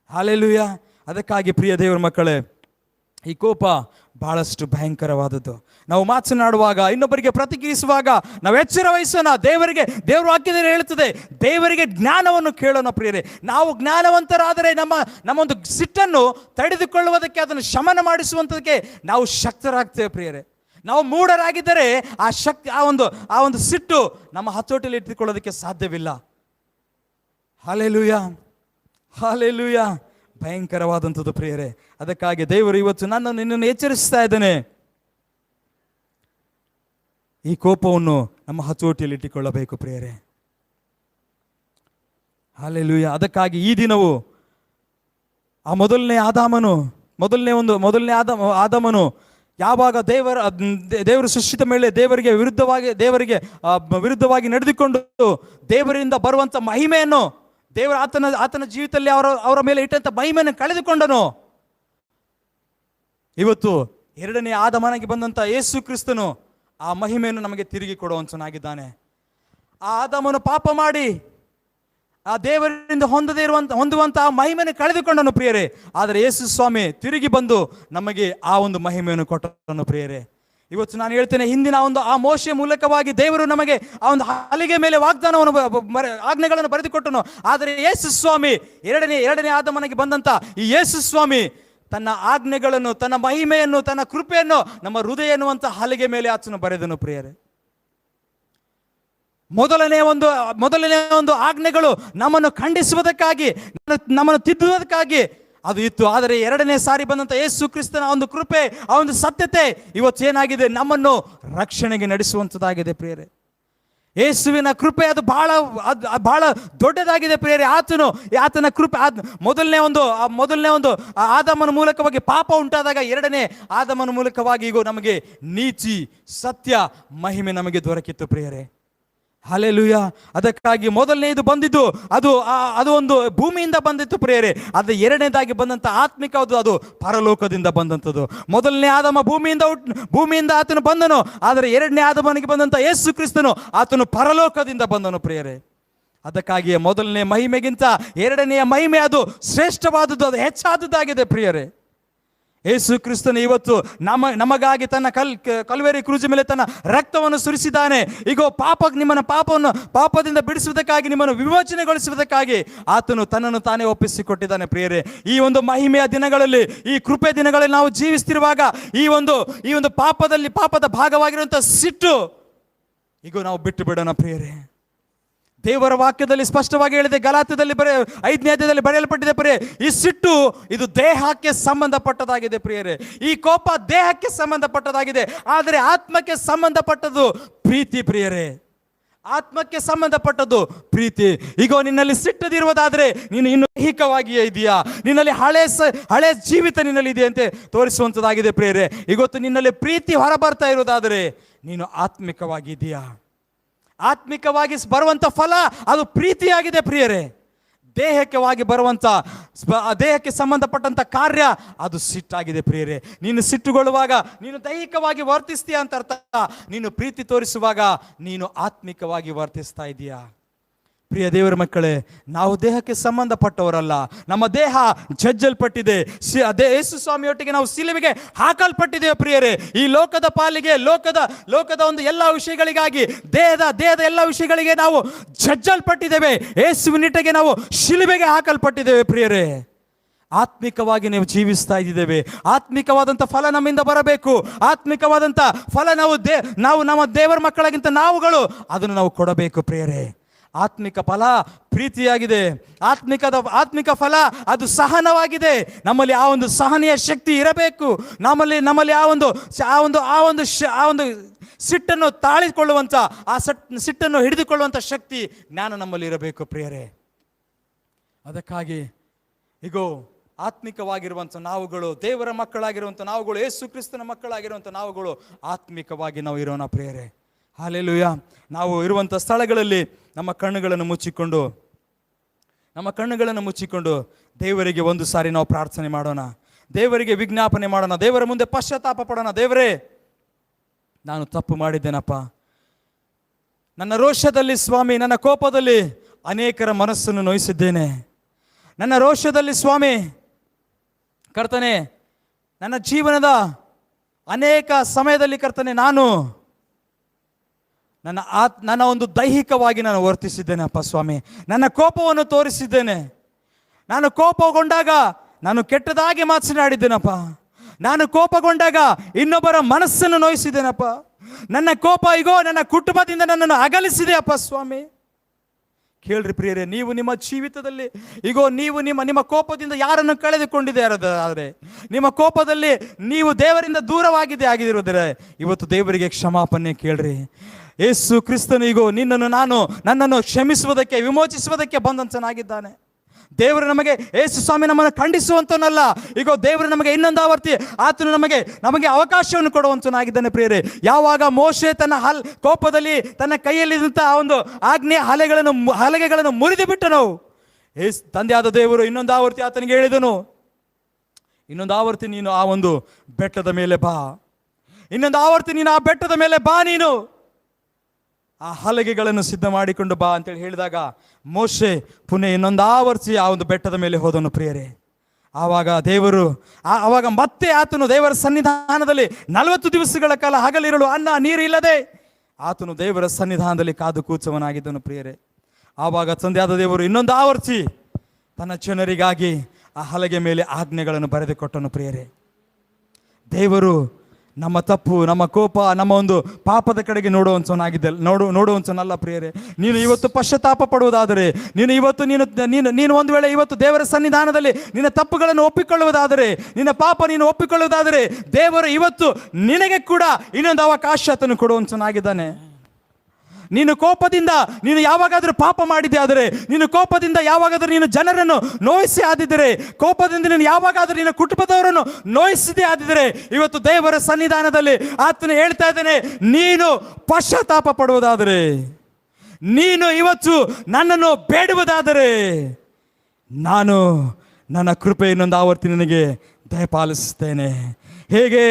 ಹಲ್ಲೆಲೂಯಾ. ಅದಕ್ಕಾಗಿ ಪ್ರಿಯ ದೇವರ ಮಕ್ಕಳೇ, ಈ ಕೋಪ ಬಹಳಷ್ಟು ಭಯಂಕರವಾದದ್ದು. ನಾವು ಮಾತನಾಡುವಾಗ, ಇನ್ನೊಬ್ಬರಿಗೆ ಪ್ರತಿಕ್ರಿಯಿಸುವಾಗ ನಾವು ಎಚ್ಚರ ವಹಿಸೋಣ. ದೇವರ ವಾಕ್ಯದಲ್ಲಿ ಹೇಳುತ್ತದೆ, ದೇವರಿಗೆ ಜ್ಞಾನವನ್ನು ಕೇಳೋಣ ಪ್ರಿಯರೇ. ನಾವು ಜ್ಞಾನವಂತರಾದರೆ ನಮ್ಮೊಂದು ಸಿಟ್ಟನ್ನು ತಡೆದುಕೊಳ್ಳುವುದಕ್ಕೆ, ಅದನ್ನು ಶಮನ ಮಾಡಿಸುವಂಥದಕ್ಕೆ ನಾವು ಶಕ್ತರಾಗ್ತೇವೆ ಪ್ರಿಯರೇ. ನಾವು ಮೂಢರಾಗಿದ್ದರೆ ಆ ಒಂದು ಸಿಟ್ಟು ನಮ್ಮ ಹತೋಟಿಯಲ್ಲಿ ಇಟ್ಟುಕೊಳ್ಳೋದಕ್ಕೆ ಸಾಧ್ಯವಿಲ್ಲ. Hallelujah, hallelujah. ಭಯಂಕರವಾದಂಥದ್ದು ಪ್ರಿಯರೇ. ಅದಕ್ಕಾಗಿ ದೇವರು ಇವತ್ತು ನಿನ್ನನ್ನು ಎಚ್ಚರಿಸ್ತಾ ಇದ್ದಾನೆ. ಈ ಕೋಪವನ್ನು ನಮ್ಮ ಹತೋಟಿಯಲ್ಲಿ ಇಟ್ಟುಕೊಳ್ಳಬೇಕು ಪ್ರಿಯರೇ. ಹಲ್ಲೆಲೂಯಾ. ಅದಕ್ಕಾಗಿ ಈ ದಿನವು ಆ ಮೊದಲನೇ ಆದಾಮನು ಯಾವಾಗ ದೇವರ ಸೃಷ್ಟಿತ ಮೇಲೆ ದೇವರಿಗೆ ವಿರುದ್ಧವಾಗಿ ನಡೆದುಕೊಂಡು ದೇವರಿಂದ ಬರುವಂಥ ಮಹಿಮೆಯನ್ನು, ಆತನ ಜೀವಿತದಲ್ಲಿ ಅವರ ಮೇಲೆ ಇಟ್ಟಂತ ಮಹಿಮೆಯನ್ನು ಕಳೆದುಕೊಂಡನು. ಇವತ್ತು ಎರಡನೇ ಆದಾಮನಾಗಿ ಬಂದಂತ ಯೇಸು ಕ್ರಿಸ್ತನು ಆ ಮಹಿಮೆಯನ್ನು ನಮಗೆ ತಿರುಗಿ ಕೊಡುವಂತನಾಗಿದ್ದಾನೆ. ಆ ಆದಾಮನು ಪಾಪ ಮಾಡಿ ಆ ದೇವರಿಂದ ಹೊಂದುವಂತಹ ಮಹಿಮೆಯನ್ನು ಕಳೆದುಕೊಂಡನು ಪ್ರಿಯರೇ. ಆದರೆ ಯೇಸು ಸ್ವಾಮಿ ತಿರುಗಿ ಬಂದು ನಮಗೆ ಆ ಒಂದು ಮಹಿಮೆಯನ್ನು ಕೊಟ್ಟನು ಪ್ರಿಯರೇ. ಇವತ್ತು ನಾನು ಹೇಳ್ತೇನೆ, ಹಿಂದಿನ ಆ ಮೋಶೆಯ ಮೂಲಕವಾಗಿ ದೇವರು ನಮಗೆ ಆ ಒಂದು ಹಲಿಗೆ ಮೇಲೆ ಆಜ್ಞೆಗಳನ್ನು ಬರೆದುಕೊಟ್ಟನು. ಆದರೆ ಯೇಸು ಸ್ವಾಮಿ ಎರಡನೇ ಆದಾಮನಾಗಿ ಬಂದಂತ ಈ ಯೇಸು ಸ್ವಾಮಿ ತನ್ನ ಆಜ್ಞೆಗಳನ್ನು, ತನ್ನ ಮಹಿಮೆಯನ್ನು, ತನ್ನ ಕೃಪೆಯನ್ನು ನಮ್ಮ ಹೃದಯ ಎನ್ನುವಂತ ಹಲಿಗೆ ಮೇಲೆ ಆತನು ಬರೆದನು ಪ್ರಿಯರೇ. ಮೊದಲನೇ ಒಂದು ಆಜ್ಞೆಗಳು ನಮ್ಮನ್ನು ಖಂಡಿಸುವುದಕ್ಕಾಗಿ, ನಮ್ಮನ್ನು ತಿದ್ದುವುದಕ್ಕಾಗಿ ಅದು ಇತ್ತು. ಆದರೆ ಎರಡನೇ ಸಾರಿ ಬಂದಂಥ ಯೇಸು ಕ್ರಿಸ್ತನ ಒಂದು ಕೃಪೆ, ಆ ಒಂದು ಸತ್ಯತೆ ಇವತ್ತು ಏನಾಗಿದೆ, ನಮ್ಮನ್ನು ರಕ್ಷಣೆಗೆ ನಡೆಸುವಂಥದ್ದಾಗಿದೆ ಪ್ರಿಯರೇ. ಯೇಸುವಿನ ಕೃಪೆ ಅದು ಬಹಳ ದೊಡ್ಡದಾಗಿದೆ ಪ್ರಿಯರೇ. ಆತನ ಕೃಪೆ ಮೊದಲನೇ ಒಂದು ಆದಾಮನ ಮೂಲಕವಾಗಿ ಪಾಪ ಉಂಟಾದಾಗ, ಎರಡನೇ ಆದಾಮನ ಮೂಲಕವಾಗಿ ಈಗ ನಮಗೆ ನೀತಿ, ಸತ್ಯ, ಮಹಿಮೆ ನಮಗೆ ದೊರಕಿತ್ತು ಪ್ರಿಯರೇ. ಹಲ್ಲೆಲೂಯಾ. ಅದಕ್ಕಾಗಿ ಮೊದಲನೇದು ಬಂದಿದ್ದು ಅದು ಒಂದು ಭೂಮಿಯಿಂದ ಬಂದಿತ್ತು ಪ್ರಿಯರೇ. ಅದು ಎರಡನೇದಾಗಿ ಬಂದಂಥ ಅದು ಪರಲೋಕದಿಂದ ಬಂದಂಥದ್ದು. ಮೊದಲನೇ ಆದಾಮ ಭೂಮಿಯಿಂದ ಆತನು ಬಂದನು. ಆದರೆ ಎರಡನೇ ಆದಾಮನಿಗೆ ಬಂದಂಥ ಯೇಸು ಕ್ರಿಸ್ತನು ಆತನು ಪರಲೋಕದಿಂದ ಬಂದನು ಪ್ರಿಯರೇ. ಅದಕ್ಕಾಗಿ ಮೊದಲನೇ ಮಹಿಮೆಗಿಂತ ಎರಡನೆಯ ಮಹಿಮೆ ಅದು ಶ್ರೇಷ್ಠವಾದದ್ದು, ಅದು ಹೆಚ್ಚಾದದ್ದಾಗಿದೆ ಪ್ರಿಯರೇ. ಯೇಸು ಕ್ರಿಸ್ತನು ಇವತ್ತು ನಮಗಾಗಿ ತನ್ನ ಕಲ್ವೇರಿ ಕ್ರೂಜಿ ಮೇಲೆ ತನ್ನ ರಕ್ತವನ್ನು ಸುರಿಸಿದ್ದಾನೆ. ಈಗ ನಿಮ್ಮನ್ನು ಪಾಪದಿಂದ ಬಿಡಿಸುವುದಕ್ಕಾಗಿ, ನಿಮ್ಮನ್ನು ವಿಮೋಚನೆಗೊಳಿಸುವುದಕ್ಕಾಗಿ ಆತನು ತನ್ನನ್ನು ತಾನೇ ಒಪ್ಪಿಸಿಕೊಟ್ಟಿದ್ದಾನೆ ಪ್ರಿಯರೇ. ಈ ಒಂದು ಮಹಿಮೆಯ ದಿನಗಳಲ್ಲಿ, ಈ ಕೃಪೆ ದಿನಗಳಲ್ಲಿ ನಾವು ಜೀವಿಸ್ತಿರುವಾಗ ಈ ಒಂದು ಪಾಪದ ಭಾಗವಾಗಿರುವಂಥ ಸಿಟ್ಟು ಈಗ ನಾವು ಬಿಟ್ಟು ಬಿಡೋಣ ಪ್ರಿಯರೇ. ದೇವರ ವಾಕ್ಯದಲ್ಲಿ ಸ್ಪಷ್ಟವಾಗಿ ಹೇಳಿದೆ, ಗಲಾತ್ಯದಲ್ಲಿ 5ನೇ ಅಧ್ಯಾಯದಲ್ಲಿ ಬರೆಯಲ್ಪಟ್ಟಿದೆ ಪ್ರಿಯರೇ, ಈ ಸಿಟ್ಟು ಇದು ದೇಹಕ್ಕೆ ಸಂಬಂಧಪಟ್ಟದಾಗಿದೆ ಪ್ರಿಯರೇ. ಈ ಕೋಪ ದೇಹಕ್ಕೆ ಸಂಬಂಧಪಟ್ಟದಾಗಿದೆ. ಆದರೆ ಆತ್ಮಕ್ಕೆ ಸಂಬಂಧಪಟ್ಟದ್ದು ಪ್ರೀತಿ ಪ್ರಿಯರೇ. ಆತ್ಮಕ್ಕೆ ಸಂಬಂಧಪಟ್ಟದ್ದು ಪ್ರೀತಿ. ಈಗ ನಿನ್ನಲ್ಲಿ ಸಿಟ್ಟದಿರುವುದಾದರೆ ನೀನು ಇನ್ನು ದೈಹಿಕವಾಗಿಯೇ ಇದೆಯಾ, ನಿನ್ನಲ್ಲಿ ಹಳೆ ಜೀವಿತ ನಿನ್ನಲ್ಲಿ ಇದೆ ಅಂತ ತೋರಿಸುವಂಥದ್ದಾಗಿದೆ ಪ್ರಿಯರೇ. ಇವತ್ತು ನಿನ್ನಲ್ಲಿ ಪ್ರೀತಿ ಹೊರಬರ್ತಾ ಇರುವುದಾದರೆ ನೀನು ಆತ್ಮಿಕವಾಗಿದೆಯಾ? ಆತ್ಮಿಕವಾಗಿ ಬರುವಂಥ ಫಲ ಅದು ಪ್ರೀತಿಯಾಗಿದೆ ಪ್ರಿಯರೇ. ದೇಹಕ್ಕೆ ಸಂಬಂಧಪಟ್ಟಂಥ ಕಾರ್ಯ ಅದು ಸಿಟ್ಟಾಗಿದೆ ಪ್ರಿಯರೇ. ನೀನು ಸಿಟ್ಟುಗೊಳ್ಳುವಾಗ ನೀನು ದೈಹಿಕವಾಗಿ ವರ್ತಿಸ್ತೀಯ ಅಂತ ಅರ್ಥ. ನೀನು ಪ್ರೀತಿ ತೋರಿಸುವಾಗ ನೀನು ಆತ್ಮಿಕವಾಗಿ ವರ್ತಿಸ್ತಾ ಇದೀಯಾ? ಪ್ರಿಯ ದೇವರ ಮಕ್ಕಳೇ, ನಾವು ದೇಹಕ್ಕೆ ಸಂಬಂಧಪಟ್ಟವರಲ್ಲ. ನಮ್ಮ ದೇಹ ಜಜ್ಜಲ್ಪಟ್ಟಿದೆ. ಯೇಸು ಸ್ವಾಮಿಯೊಟ್ಟಿಗೆ ನಾವು ಸಿಲುಬೆಗೆ ಹಾಕಲ್ಪಟ್ಟಿದ್ದೇವೆ ಪ್ರಿಯರೇ. ಈ ಲೋಕದ ಪಾಲಿಗೆ, ಲೋಕದ ಒಂದು ಎಲ್ಲ ವಿಷಯಗಳಿಗಾಗಿ, ದೇಹದ ಎಲ್ಲ ವಿಷಯಗಳಿಗೆ ನಾವು ಜಜ್ಜಲ್ಪಟ್ಟಿದ್ದೇವೆ. ಯೇಸುವಿನಿಟ್ಟಿಗೆ ನಾವು ಶಿಲುಬೆಗೆ ಹಾಕಲ್ಪಟ್ಟಿದ್ದೇವೆ ಪ್ರಿಯರೇ. ಆತ್ಮಿಕವಾಗಿ ನಾವು ಜೀವಿಸ್ತಾ ಇದ್ದೇವೆ. ಆತ್ಮಿಕವಾದಂಥ ಫಲ ನಮ್ಮಿಂದ ಬರಬೇಕು. ಆತ್ಮಿಕವಾದಂಥ ಫಲ ನಾವು ನಮ್ಮ ದೇವರ ಮಕ್ಕಳಾಗಿಂತ ನಾವುಗಳು ಅದನ್ನು ನಾವು ಕೊಡಬೇಕು ಪ್ರಿಯರೇ. ಆತ್ಮಿಕ ಫಲ ಪ್ರೀತಿಯಾಗಿದೆ. ಆತ್ಮಿಕ ಫಲ ಅದು ಸಹನವಾಗಿದೆ. ನಮ್ಮಲ್ಲಿ ಆ ಒಂದು ಸಹನೆಯ ಶಕ್ತಿ ಇರಬೇಕು. ನಮ್ಮಲ್ಲಿ ಆ ಒಂದು ಸಿಟ್ಟನ್ನು ತಾಳಿಕೊಳ್ಳುವಂಥ, ಆ ಸಿಟ್ಟನ್ನು ಹಿಡಿದುಕೊಳ್ಳುವಂಥ ಶಕ್ತಿ, ಜ್ಞಾನ ನಮ್ಮಲ್ಲಿ ಇರಬೇಕು ಪ್ರಿಯರೇ. ಅದಕ್ಕಾಗಿ ಈಗೋ ಆತ್ಮಿಕವಾಗಿರುವಂಥ ನಾವುಗಳು, ದೇವರ ಮಕ್ಕಳಾಗಿರುವಂಥ ನಾವುಗಳು, ಯೇಸು ಕ್ರಿಸ್ತನ ಮಕ್ಕಳಾಗಿರುವಂಥ ನಾವುಗಳು ಆತ್ಮಿಕವಾಗಿ ನಾವು ಇರೋಣ ಪ್ರಿಯರೇ. ಹಲ್ಲೆಲೂಯಾ. ನಾವು ಇರುವಂಥ ಸ್ಥಳಗಳಲ್ಲಿ ನಮ್ಮ ಕಣ್ಣುಗಳನ್ನು ಮುಚ್ಚಿಕೊಂಡು ದೇವರಿಗೆ ಒಂದು ಸಾರಿ ನಾವು ಪ್ರಾರ್ಥನೆ ಮಾಡೋಣ. ದೇವರಿಗೆ ವಿಜ್ಞಾಪನೆ ಮಾಡೋಣ. ದೇವರ ಮುಂದೆ ಪಶ್ಚಾತ್ತಾಪ ಪಡೋಣ. ದೇವರೇ, ನಾನು ತಪ್ಪು ಮಾಡಿದ್ದೇನಪ್ಪ. ನನ್ನ ರೋಷದಲ್ಲಿ ಸ್ವಾಮಿ, ನನ್ನ ಕೋಪದಲ್ಲಿ ಅನೇಕರ ಮನಸ್ಸನ್ನು ನೋಯಿಸಿದ್ದೇನೆ. ನನ್ನ ರೋಷದಲ್ಲಿ ಸ್ವಾಮಿ ಕರ್ತನೆ, ನನ್ನ ಜೀವನದ ಅನೇಕ ಸಮಯದಲ್ಲಿ ಕರ್ತನೆ, ನನ್ನ ಒಂದು ದೈಹಿಕವಾಗಿ ನಾನು ವರ್ತಿಸಿದ್ದೇನಪ್ಪ ಸ್ವಾಮಿ. ನನ್ನ ಕೋಪವನ್ನು ತೋರಿಸಿದ್ದೇನೆ. ನಾನು ಕೋಪಗೊಂಡಾಗ ನಾನು ಕೆಟ್ಟದಾಗಿ ಮಾತನಾಡಿದ್ದೇನಪ್ಪ. ನಾನು ಕೋಪಗೊಂಡಾಗ ಇನ್ನೊಬ್ಬರ ಮನಸ್ಸನ್ನು ನೋಯಿಸಿದ್ದೇನಪ್ಪ. ನನ್ನ ಕೋಪ ನನ್ನ ಕುಟುಂಬದಿಂದ ನನ್ನನ್ನು ಅಗಲಿಸಿದೆ ಅಪ್ಪ ಸ್ವಾಮಿ. ಕೇಳ್ರಿ ಪ್ರಿಯರೇ, ನೀವು ನಿಮ್ಮ ಜೀವಿತದಲ್ಲಿ ನೀವು ನಿಮ್ಮ ಕೋಪದಿಂದ ಯಾರನ್ನು ಕಳೆದುಕೊಂಡಿದ್ದಾರೆ, ನಿಮ್ಮ ಕೋಪದಲ್ಲಿ ನೀವು ದೇವರಿಂದ ಆಗಿರುವುದರೆ ಇವತ್ತು ದೇವರಿಗೆ ಕ್ಷಮಾಪಣೆ ಕೇಳ್ರಿ. ಯೇಸು ಕ್ರಿಸ್ತನು ನನ್ನನ್ನು ಕ್ಷಮಿಸುವುದಕ್ಕೆ, ವಿಮೋಚಿಸುವುದಕ್ಕೆ ಬಂದಂತನಾಗಿದ್ದಾನೆ. ದೇವರು ನಮಗೆ, ಯೇಸು ಸ್ವಾಮಿ ನಮ್ಮನ್ನು ಖಂಡಿಸುವಂತನಲ್ಲ. ದೇವರು ನಮಗೆ ಇನ್ನೊಂದು ಆವರ್ತಿ ಆತನು ನಮಗೆ ಅವಕಾಶವನ್ನು ಕೊಡುವಂತನಾಗಿದ್ದಾನೆ ಪ್ರಿಯರೇ. ಯಾವಾಗ ಮೋಶೆ ತನ್ನ ಕೋಪದಲ್ಲಿ ತನ್ನ ಕೈಯಲ್ಲಿದ್ದಂಥ ಆ ಒಂದು ಆಜ್ಞೆ ಹಲಗೆಗಳನ್ನು ಮುರಿದು ಬಿಟ್ಟನು, ತಂದೆಯಾದ ದೇವರು ಇನ್ನೊಂದು ಆವರ್ತಿ ಆತನಿಗೆ ಹೇಳಿದನು, ಇನ್ನೊಂದು ಆವರ್ತಿ ನೀನು ಆ ಒಂದು ಬೆಟ್ಟದ ಮೇಲೆ ಬಾ, ಇನ್ನೊಂದು ಆವರ್ತಿ ನೀನು ಆ ಬೆಟ್ಟದ ಮೇಲೆ ಬಾ, ನೀನು ಆ ಹಲಗೆಗಳನ್ನು ಸಿದ್ಧ ಮಾಡಿಕೊಂಡು ಬಾ ಅಂತೇಳಿ ಹೇಳಿದಾಗ ಮೋಶೆ ಪುನಃ ಇನ್ನೊಂದು ಆವರ್ತಿ ಆ ಒಂದು ಬೆಟ್ಟದ ಮೇಲೆ ಹೋದನು ಪ್ರಿಯರೇ. ಆವಾಗ ಮತ್ತೆ ಆತನು ದೇವರ ಸನ್ನಿಧಾನದಲ್ಲಿ 40 ದಿವಸಗಳ ಕಾಲ ಹಗಲಿರಲು ಅನ್ನ ನೀರು ಇಲ್ಲದೆ ಆತನು ದೇವರ ಸನ್ನಿಧಾನದಲ್ಲಿ ಕಾದು ಕೂಚವನಾಗಿದ್ದನು ಪ್ರಿಯರೇ. ಆವಾಗ ತಂದೆಯಾದ ದೇವರು ಇನ್ನೊಂದು ಆವರ್ತಿ ತನ್ನ ಜನರಿಗಾಗಿ ಆ ಹಲಗೆ ಮೇಲೆ ಆಜ್ಞೆಗಳನ್ನು ಬರೆದುಕೊಟ್ಟನು ಪ್ರಿಯರೇ. ದೇವರು ನಮ್ಮ ತಪ್ಪು, ನಮ್ಮ ಕೋಪ, ನಮ್ಮ ಒಂದು ಪಾಪದ ಕಡೆಗೆ ನೋಡುವಂಥವನಲ್ಲ ಪ್ರಿಯರೇ. ನೀನು ಇವತ್ತು ಪಶ್ಚಾತ್ತಾಪ ಪಡುವುದಾದರೆ, ನೀನು ಒಂದು ವೇಳೆ ಇವತ್ತು ದೇವರ ಸನ್ನಿಧಾನದಲ್ಲಿ ನಿನ್ನ ತಪ್ಪುಗಳನ್ನು ಒಪ್ಪಿಕೊಳ್ಳುವುದಾದರೆ, ನಿನ್ನ ಪಾಪ ನೀನು ಒಪ್ಪಿಕೊಳ್ಳುವುದಾದರೆ, ದೇವರು ಇವತ್ತು ನಿನಗೆ ಕೂಡ ಇನ್ನೊಂದು ಅವಕಾಶ ಆತನು ಕೊಡುವಂಥವನಾಗಿದ್ದಾನೆ. ನೀನು ಕೋಪದಿಂದ ನೀನು ಯಾವಾಗಾದರೂ ಪಾಪ ಮಾಡಿದ್ದೆ ಆದರೆ, ನೀನು ಕೋಪದಿಂದ ಯಾವಾಗಾದರೂ ನೀನು ಜನರನ್ನು ನೋಯಿಸಿ ಆದಿದ್ದರೆ, ಕೋಪದಿಂದ ನೀನು ಯಾವಾಗಾದರೂ ನಿನ್ನ ಕುಟುಂಬದವರನ್ನು ನೋಯಿಸದೆ ಆದಿದ್ದರೆ, ಇವತ್ತು ದೇವರ ಸನ್ನಿಧಾನದಲ್ಲಿ ಆತನು ಹೇಳ್ತಾ ಇದ್ದಾನೆ, ನೀನು ಪಶ್ಚಾತ್ತಾಪ ಪಡುವುದಾದರೆ, ನೀನು ಇವತ್ತು ನನ್ನನ್ನು ಬೇಡುವುದಾದರೆ, ನಾನು ನನ್ನ ಕೃಪೆ ಇನ್ನೊಂದು ಆವರ್ತಿ ನಿನಗೆ ದಯಪಾಲಿಸುತ್ತೇನೆ. ಹೇಗೆ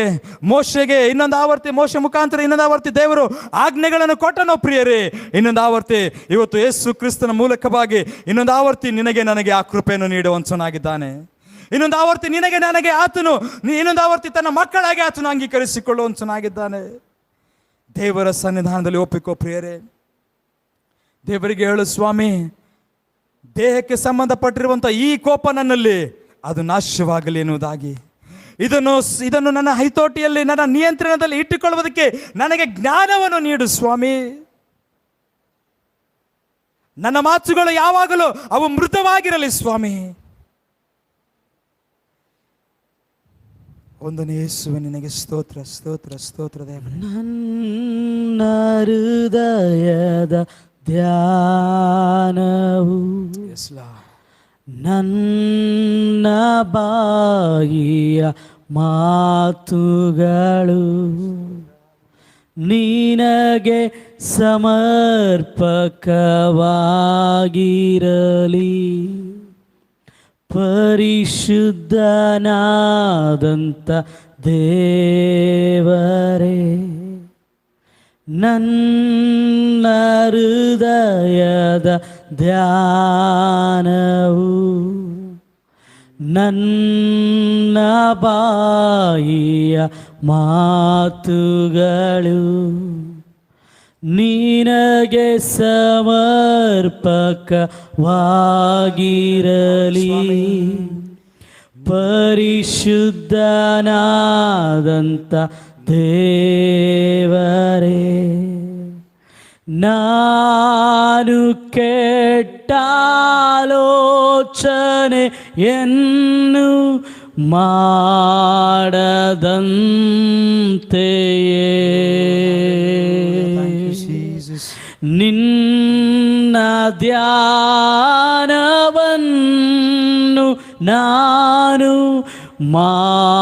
ಮೋಶೆಗೆ ಇನ್ನೊಂದು ಆವರ್ತಿ, ಮೋಶೆ ಮುಖಾಂತರ ಇನ್ನೊಂದು ಆವರ್ತಿ ದೇವರು ಆಜ್ಞೆಗಳನ್ನು ಕೊಟ್ಟನೋ ಪ್ರಿಯರೇ, ಇನ್ನೊಂದು ಆವರ್ತಿ ಇವತ್ತು ಯೇಸು ಕ್ರಿಸ್ತನ ಮೂಲಕವಾಗಿ ಇನ್ನೊಂದು ಆವರ್ತಿ ನನಗೆ ಆ ಕೃಪೆಯನ್ನು ನೀಡುವಂತನಾಗಿದ್ದಾನೆ. ಇನ್ನೊಂದು ಆವರ್ತಿ ನನಗೆ ಆತನು ಇನ್ನೊಂದು ಆವರ್ತಿ ತನ್ನ ಮಕ್ಕಳಾಗಿ ಆತನು ಅಂಗೀಕರಿಸಿಕೊಳ್ಳುವಂತನಾಗಿದ್ದಾನೆ. ದೇವರ ಸನ್ನಿಧಾನದಲ್ಲಿ ಒಪ್ಪಿಕೋ ಪ್ರಿಯರೇ. ದೇವರಿಗೆ ಹೇಳು, ಸ್ವಾಮಿ, ದೇಹಕ್ಕೆ ಸಂಬಂಧಪಟ್ಟಿರುವಂಥ ಈ ಕೋಪ ನನ್ನಲ್ಲಿ ಅದು ನಾಶವಾಗಲಿ ಎನ್ನುವುದಾಗಿ, ಇದನ್ನು ನನ್ನ ಹೈತೋಟಿಯಲ್ಲಿ, ನನ್ನ ನಿಯಂತ್ರಣದಲ್ಲಿ ಇಟ್ಟುಕೊಳ್ಳುವುದಕ್ಕೆ ನನಗೆ ಜ್ಞಾನವನ್ನು ನೀಡು ಸ್ವಾಮಿ. ನನ್ನ ಮಾತುಗಳು ಯಾವಾಗಲೂ ಅವು ಮೃತವಾಗಿರಲಿ ಸ್ವಾಮಿ. ಒಂದನೇ ಯೇಸುವೆ, ನಿನಗೆ ಸ್ತೋತ್ರ ಸ್ತೋತ್ರ ಸ್ತೋತ್ರ ದೇವರೇ. ನನ್ನ ಹೃದಯದ ಧ್ಯಾನವು ನನ್ನ ಬಾಯಿಯ ಮಾತುಗಳು ನಿನಗೆ ಸಮರ್ಪಕವಾಗಿರಲಿ. ಪರಿಶುದ್ಧನಾದಂಥ ದೇವರೇ, ನನ್ನ ಹೃದಯದ ಧ್ಯಾನವು ನನ್ನ ಬಾಯಿಯ ಮಾತುಗಳು ನಿನಗೆ ಸಮರ್ಪಕವಾಗಿರಲಿ. ಪರಿಶುದ್ಧನಾದಂತ ದೇವರೇ, ನಾನು ಕೆಟ್ಟ ಆಲೋಚನೆಯನ್ನು ಮಾಡದಂತೆಯೇ ನಿನ್ನ ಧ್ಯಾನವನ್ನು ನಾನು ಮಾಡುವಂತೆಯೇ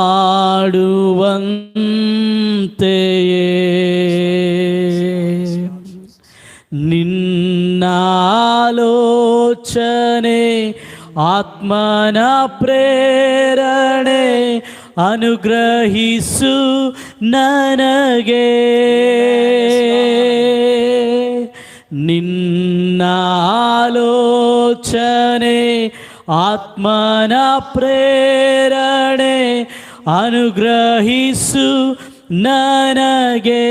ನಿನ್ನಾಲೋಚನೆ ಆತ್ಮನ ಪ್ರೇರಣೆ ಅನುಗ್ರಹಿಸು ನನಗೆ. ನಿನ್ನಾಲೋಚನೆ ಆತ್ಮನ ಪ್ರೇರಣೆ ಅನುಗ್ರಹಿಸು ನನಗೆ.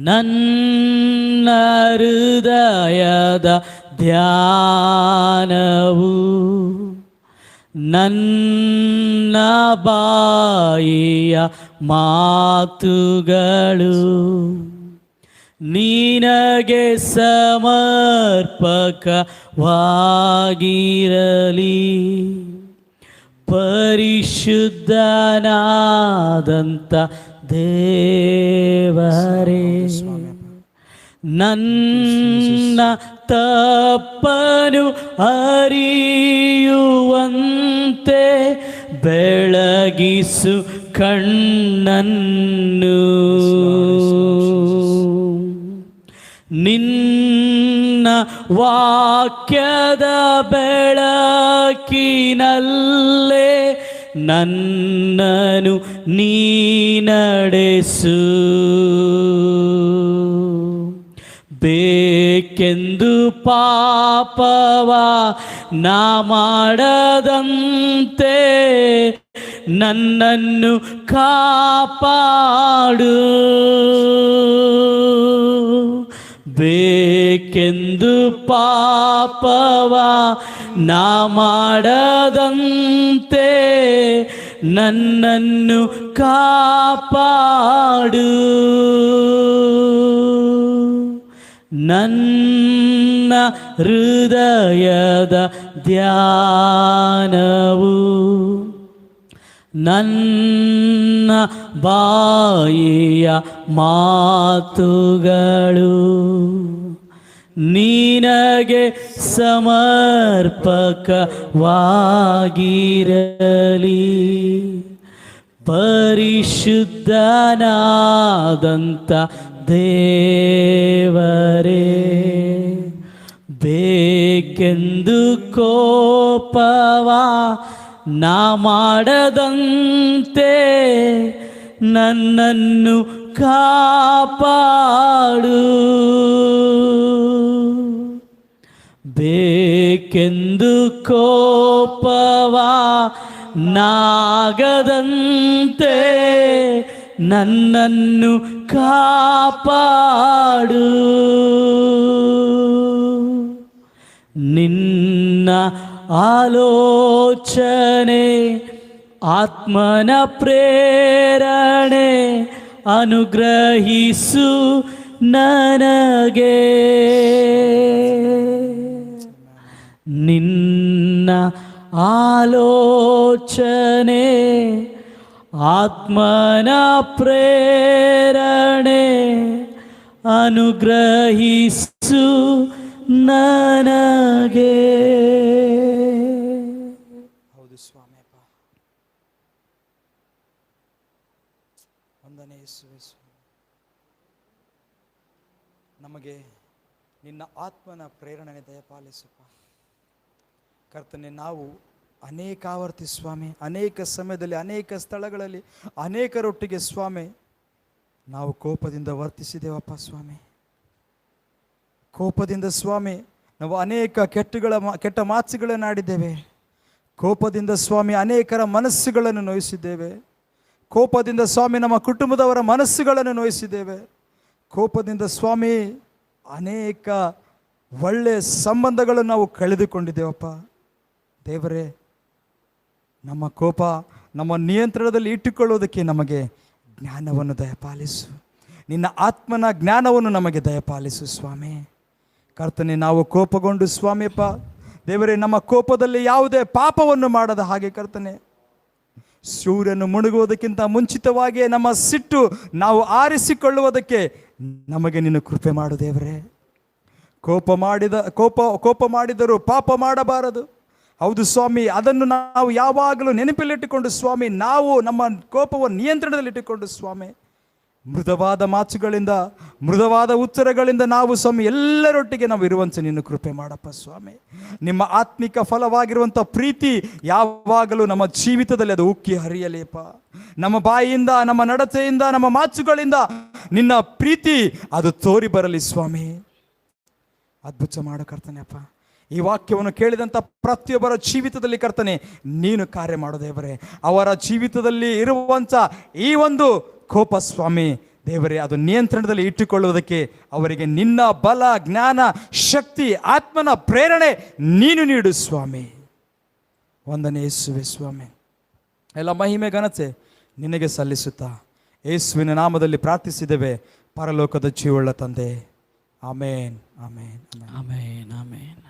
ನನ್ನ ಹೃದಯದ ಧ್ಯಾನವು ನನ್ನ ಬಾಯಿಯ ಮಾತುಗಳು ನಿನಗೆ ಸಮರ್ಪಕವಾಗಿರಲಿ. ಪರಿಶುದ್ಧನಾದಂತ ದೇವರೇ, ನನ್ನ ತಪ್ಪನು ಅರಿಯುವಂತೆ ಬೆಳಗಿಸು ಕಣ್ಣನ್ನು. ನಿನ್ನ ವಾಕ್ಯದ ಬೆಳಕಿನಲ್ಲೇ ನನ್ನನು ನೀ ನಡೆಸು. ಬೇಕೆಂದು ಪಾಪವ ನಾ ಮಾಡದಂತೆ ನನ್ನನ್ನು ಕಾಪಾಡು. ಬೇಕೆಂದು ಪಾಪವ ನಾ ಮಾಡದಂತೆ ನನ್ನನ್ನು ಕಾಪಾಡು. ನನ್ನ ಹೃದಯದ ಧ್ಯಾನವು ನನ್ನ ಬಾಯಿಯ ಮಾತುಗಳು ನಿನಗೆ ಸಮರ್ಪಕವಾಗಿರಲಿ. ಪರಿಶುದ್ಧನಾದಂತ ದೇವರೇ, ಬೇಕೆಂದು ಕೋಪವ ನಾ ಮಾಡದಂತೆ ನನ್ನನ್ನು ಕಾಪಾಡು. ಬೇಕೆಂದು ಕೋಪವ ನಾಗದಂತೆ ನನ್ನನ್ನು ಕಾಪಾಡು. ನಿನ್ನ ಆಲೋಚನೆ ಆತ್ಮನ ಪ್ರೇರಣೆ ಅನುಗ್ರಹಿಸು ನನಗೆ. ನಿನ್ನ ಆಲೋಚನೆ ಆತ್ಮನ ಪ್ರೇರಣೆ ಅನುಗ್ರಹಿಸು ನನಗೆ. ಹೌದು ಸ್ವಾಮಿ ಅಪ್ಪ, ವಂದನೆ ಯೇಸುವೇ ಸ್ವಾಮಿ. ನಮಗೆ ನಿನ್ನ ಆತ್ಮನ ಪ್ರೇರಣೆ ದಯಪಾಲಿಸಪ್ಪ ಕರ್ತನೆ. ನಾವು ಅನೇಕಾವರ್ತಿ ಸ್ವಾಮಿ, ಅನೇಕ ಸಮಯದಲ್ಲಿ ಅನೇಕ ಸ್ಥಳಗಳಲ್ಲಿ ಅನೇಕರೊಟ್ಟಿಗೆ ಸ್ವಾಮಿ ನಾವು ಕೋಪದಿಂದ ವರ್ತಿಸಿದ್ದೇವಪ್ಪ ಸ್ವಾಮಿ. ಕೋಪದಿಂದ ಸ್ವಾಮಿ ನಾವು ಅನೇಕ ಕೆಟ್ಟ ಮಾತುಗಳನ್ನು ಆಡಿದ್ದೇವೆ. ಕೋಪದಿಂದ ಸ್ವಾಮಿ ಅನೇಕರ ಮನಸ್ಸುಗಳನ್ನು ನೋಯಿಸಿದ್ದೇವೆ. ಕೋಪದಿಂದ ಸ್ವಾಮಿ ನಮ್ಮ ಕುಟುಂಬದವರ ಮನಸ್ಸುಗಳನ್ನು ನೋಯಿಸಿದ್ದೇವೆ. ಕೋಪದಿಂದ ಸ್ವಾಮಿ ಅನೇಕ ಒಳ್ಳೆಯ ಸಂಬಂಧಗಳನ್ನು ನಾವು ಕಳೆದುಕೊಂಡಿದ್ದೇವಪ್ಪ. ದೇವರೇ, ನಮ್ಮ ಕೋಪ ನಮ್ಮ ನಿಯಂತ್ರಣದಲ್ಲಿ ಇಟ್ಟುಕೊಳ್ಳುವುದಕ್ಕೆ ನಮಗೆ ಜ್ಞಾನವನ್ನು ದಯಪಾಲಿಸು. ನಿನ್ನ ಆತ್ಮನ ಜ್ಞಾನವನ್ನು ನಮಗೆ ದಯಪಾಲಿಸು ಸ್ವಾಮಿ. ಕರ್ತನೆ, ನಾವು ಕೋಪಗೊಂಡು ಸ್ವಾಮಿಯಪ್ಪ ದೇವರೇ, ನಮ್ಮ ಕೋಪದಲ್ಲಿ ಯಾವುದೇ ಪಾಪವನ್ನು ಮಾಡದ ಹಾಗೆ ಕರ್ತನೆ, ಸೂರ್ಯನು ಮುಳುಗುವುದಕ್ಕಿಂತ ಮುಂಚಿತವಾಗಿಯೇ ನಮ್ಮ ಸಿಟ್ಟು ನಾವು ಆರಿಸಿಕೊಳ್ಳುವುದಕ್ಕೆ ನಮಗೆ ನೀನು ಕೃಪೆ ಮಾಡು ದೇವರೇ. ಕೋಪ ಮಾಡಿದರೂ ಪಾಪ ಮಾಡಬಾರದು. ಹೌದು ಸ್ವಾಮಿ, ಅದನ್ನು ನಾವು ಯಾವಾಗಲೂ ನೆನಪಲ್ಲಿಟ್ಟುಕೊಂಡು ಸ್ವಾಮಿ, ನಾವು ನಮ್ಮ ಕೋಪವನ್ನು ನಿಯಂತ್ರಣದಲ್ಲಿಟ್ಟುಕೊಂಡು ಸ್ವಾಮಿ, ಮೃದುವಾದ ಮಾತುಗಳಿಂದ ಮೃದುವಾದ ಉತ್ತರಗಳಿಂದ ನಾವು ಸ್ವಾಮಿ ಎಲ್ಲರೊಟ್ಟಿಗೆ ನಾವು ಇರುವಂತೆ ನೀನು ಕೃಪೆ ಮಾಡಪ್ಪ ಸ್ವಾಮಿ. ನಿಮ್ಮ ಆತ್ಮಿಕ ಫಲವಾಗಿರುವಂಥ ಪ್ರೀತಿ ಯಾವಾಗಲೂ ನಮ್ಮ ಜೀವಿತದಲ್ಲಿ ಅದು ಉಕ್ಕಿ ಹರಿಯಲೇಪ. ನಮ್ಮ ಬಾಯಿಯಿಂದ, ನಮ್ಮ ನಡತೆಯಿಂದ, ನಮ್ಮ ಮಾತುಗಳಿಂದ ನಿನ್ನ ಪ್ರೀತಿ ಅದು ತೋರಿ ಬರಲಿ ಸ್ವಾಮಿ. ಅದ್ಭುತ ಮಾಡು ಕರ್ತನೆ ಅಪ್ಪ. ಈ ವಾಕ್ಯವನ್ನು ಕೇಳಿದಂಥ ಪ್ರತಿಯೊಬ್ಬರ ಜೀವಿತದಲ್ಲಿ ಕರ್ತನೆ ನೀನು ಕಾರ್ಯ ಮಾಡು ದೇವರೇ. ಅವರ ಜೀವಿತದಲ್ಲಿ ಇರುವಂಥ ಈ ಒಂದು ಕೋಪ ಸ್ವಾಮಿ ದೇವರೇ, ಅದು ನಿಯಂತ್ರಣದಲ್ಲಿ ಇಟ್ಟುಕೊಳ್ಳುವುದಕ್ಕೆ ಅವರಿಗೆ ನಿನ್ನ ಬಲ, ಜ್ಞಾನ, ಶಕ್ತಿ, ಆತ್ಮನ ಪ್ರೇರಣೆ ನೀನು ನೀಡು ಸ್ವಾಮಿ. ವಂದನೆ ಯೇಸುವೆ ಸ್ವಾಮಿ. ಎಲ್ಲ ಮಹಿಮೆ ಘನತೆ ನಿನಗೆ ಸಲ್ಲಿಸುತ್ತಾ ಯೇಸುವಿನ ನಾಮದಲ್ಲಿ ಪ್ರಾರ್ಥಿಸಿದ್ದೇವೆ ಪರಲೋಕದ ಜೀವವುಳ್ಳ ತಂದೆ. ಆಮೇನ್, ಆಮೇನ್, ಆಮೇನ್. ಆಮೇನ್, ಆಮೇನ್.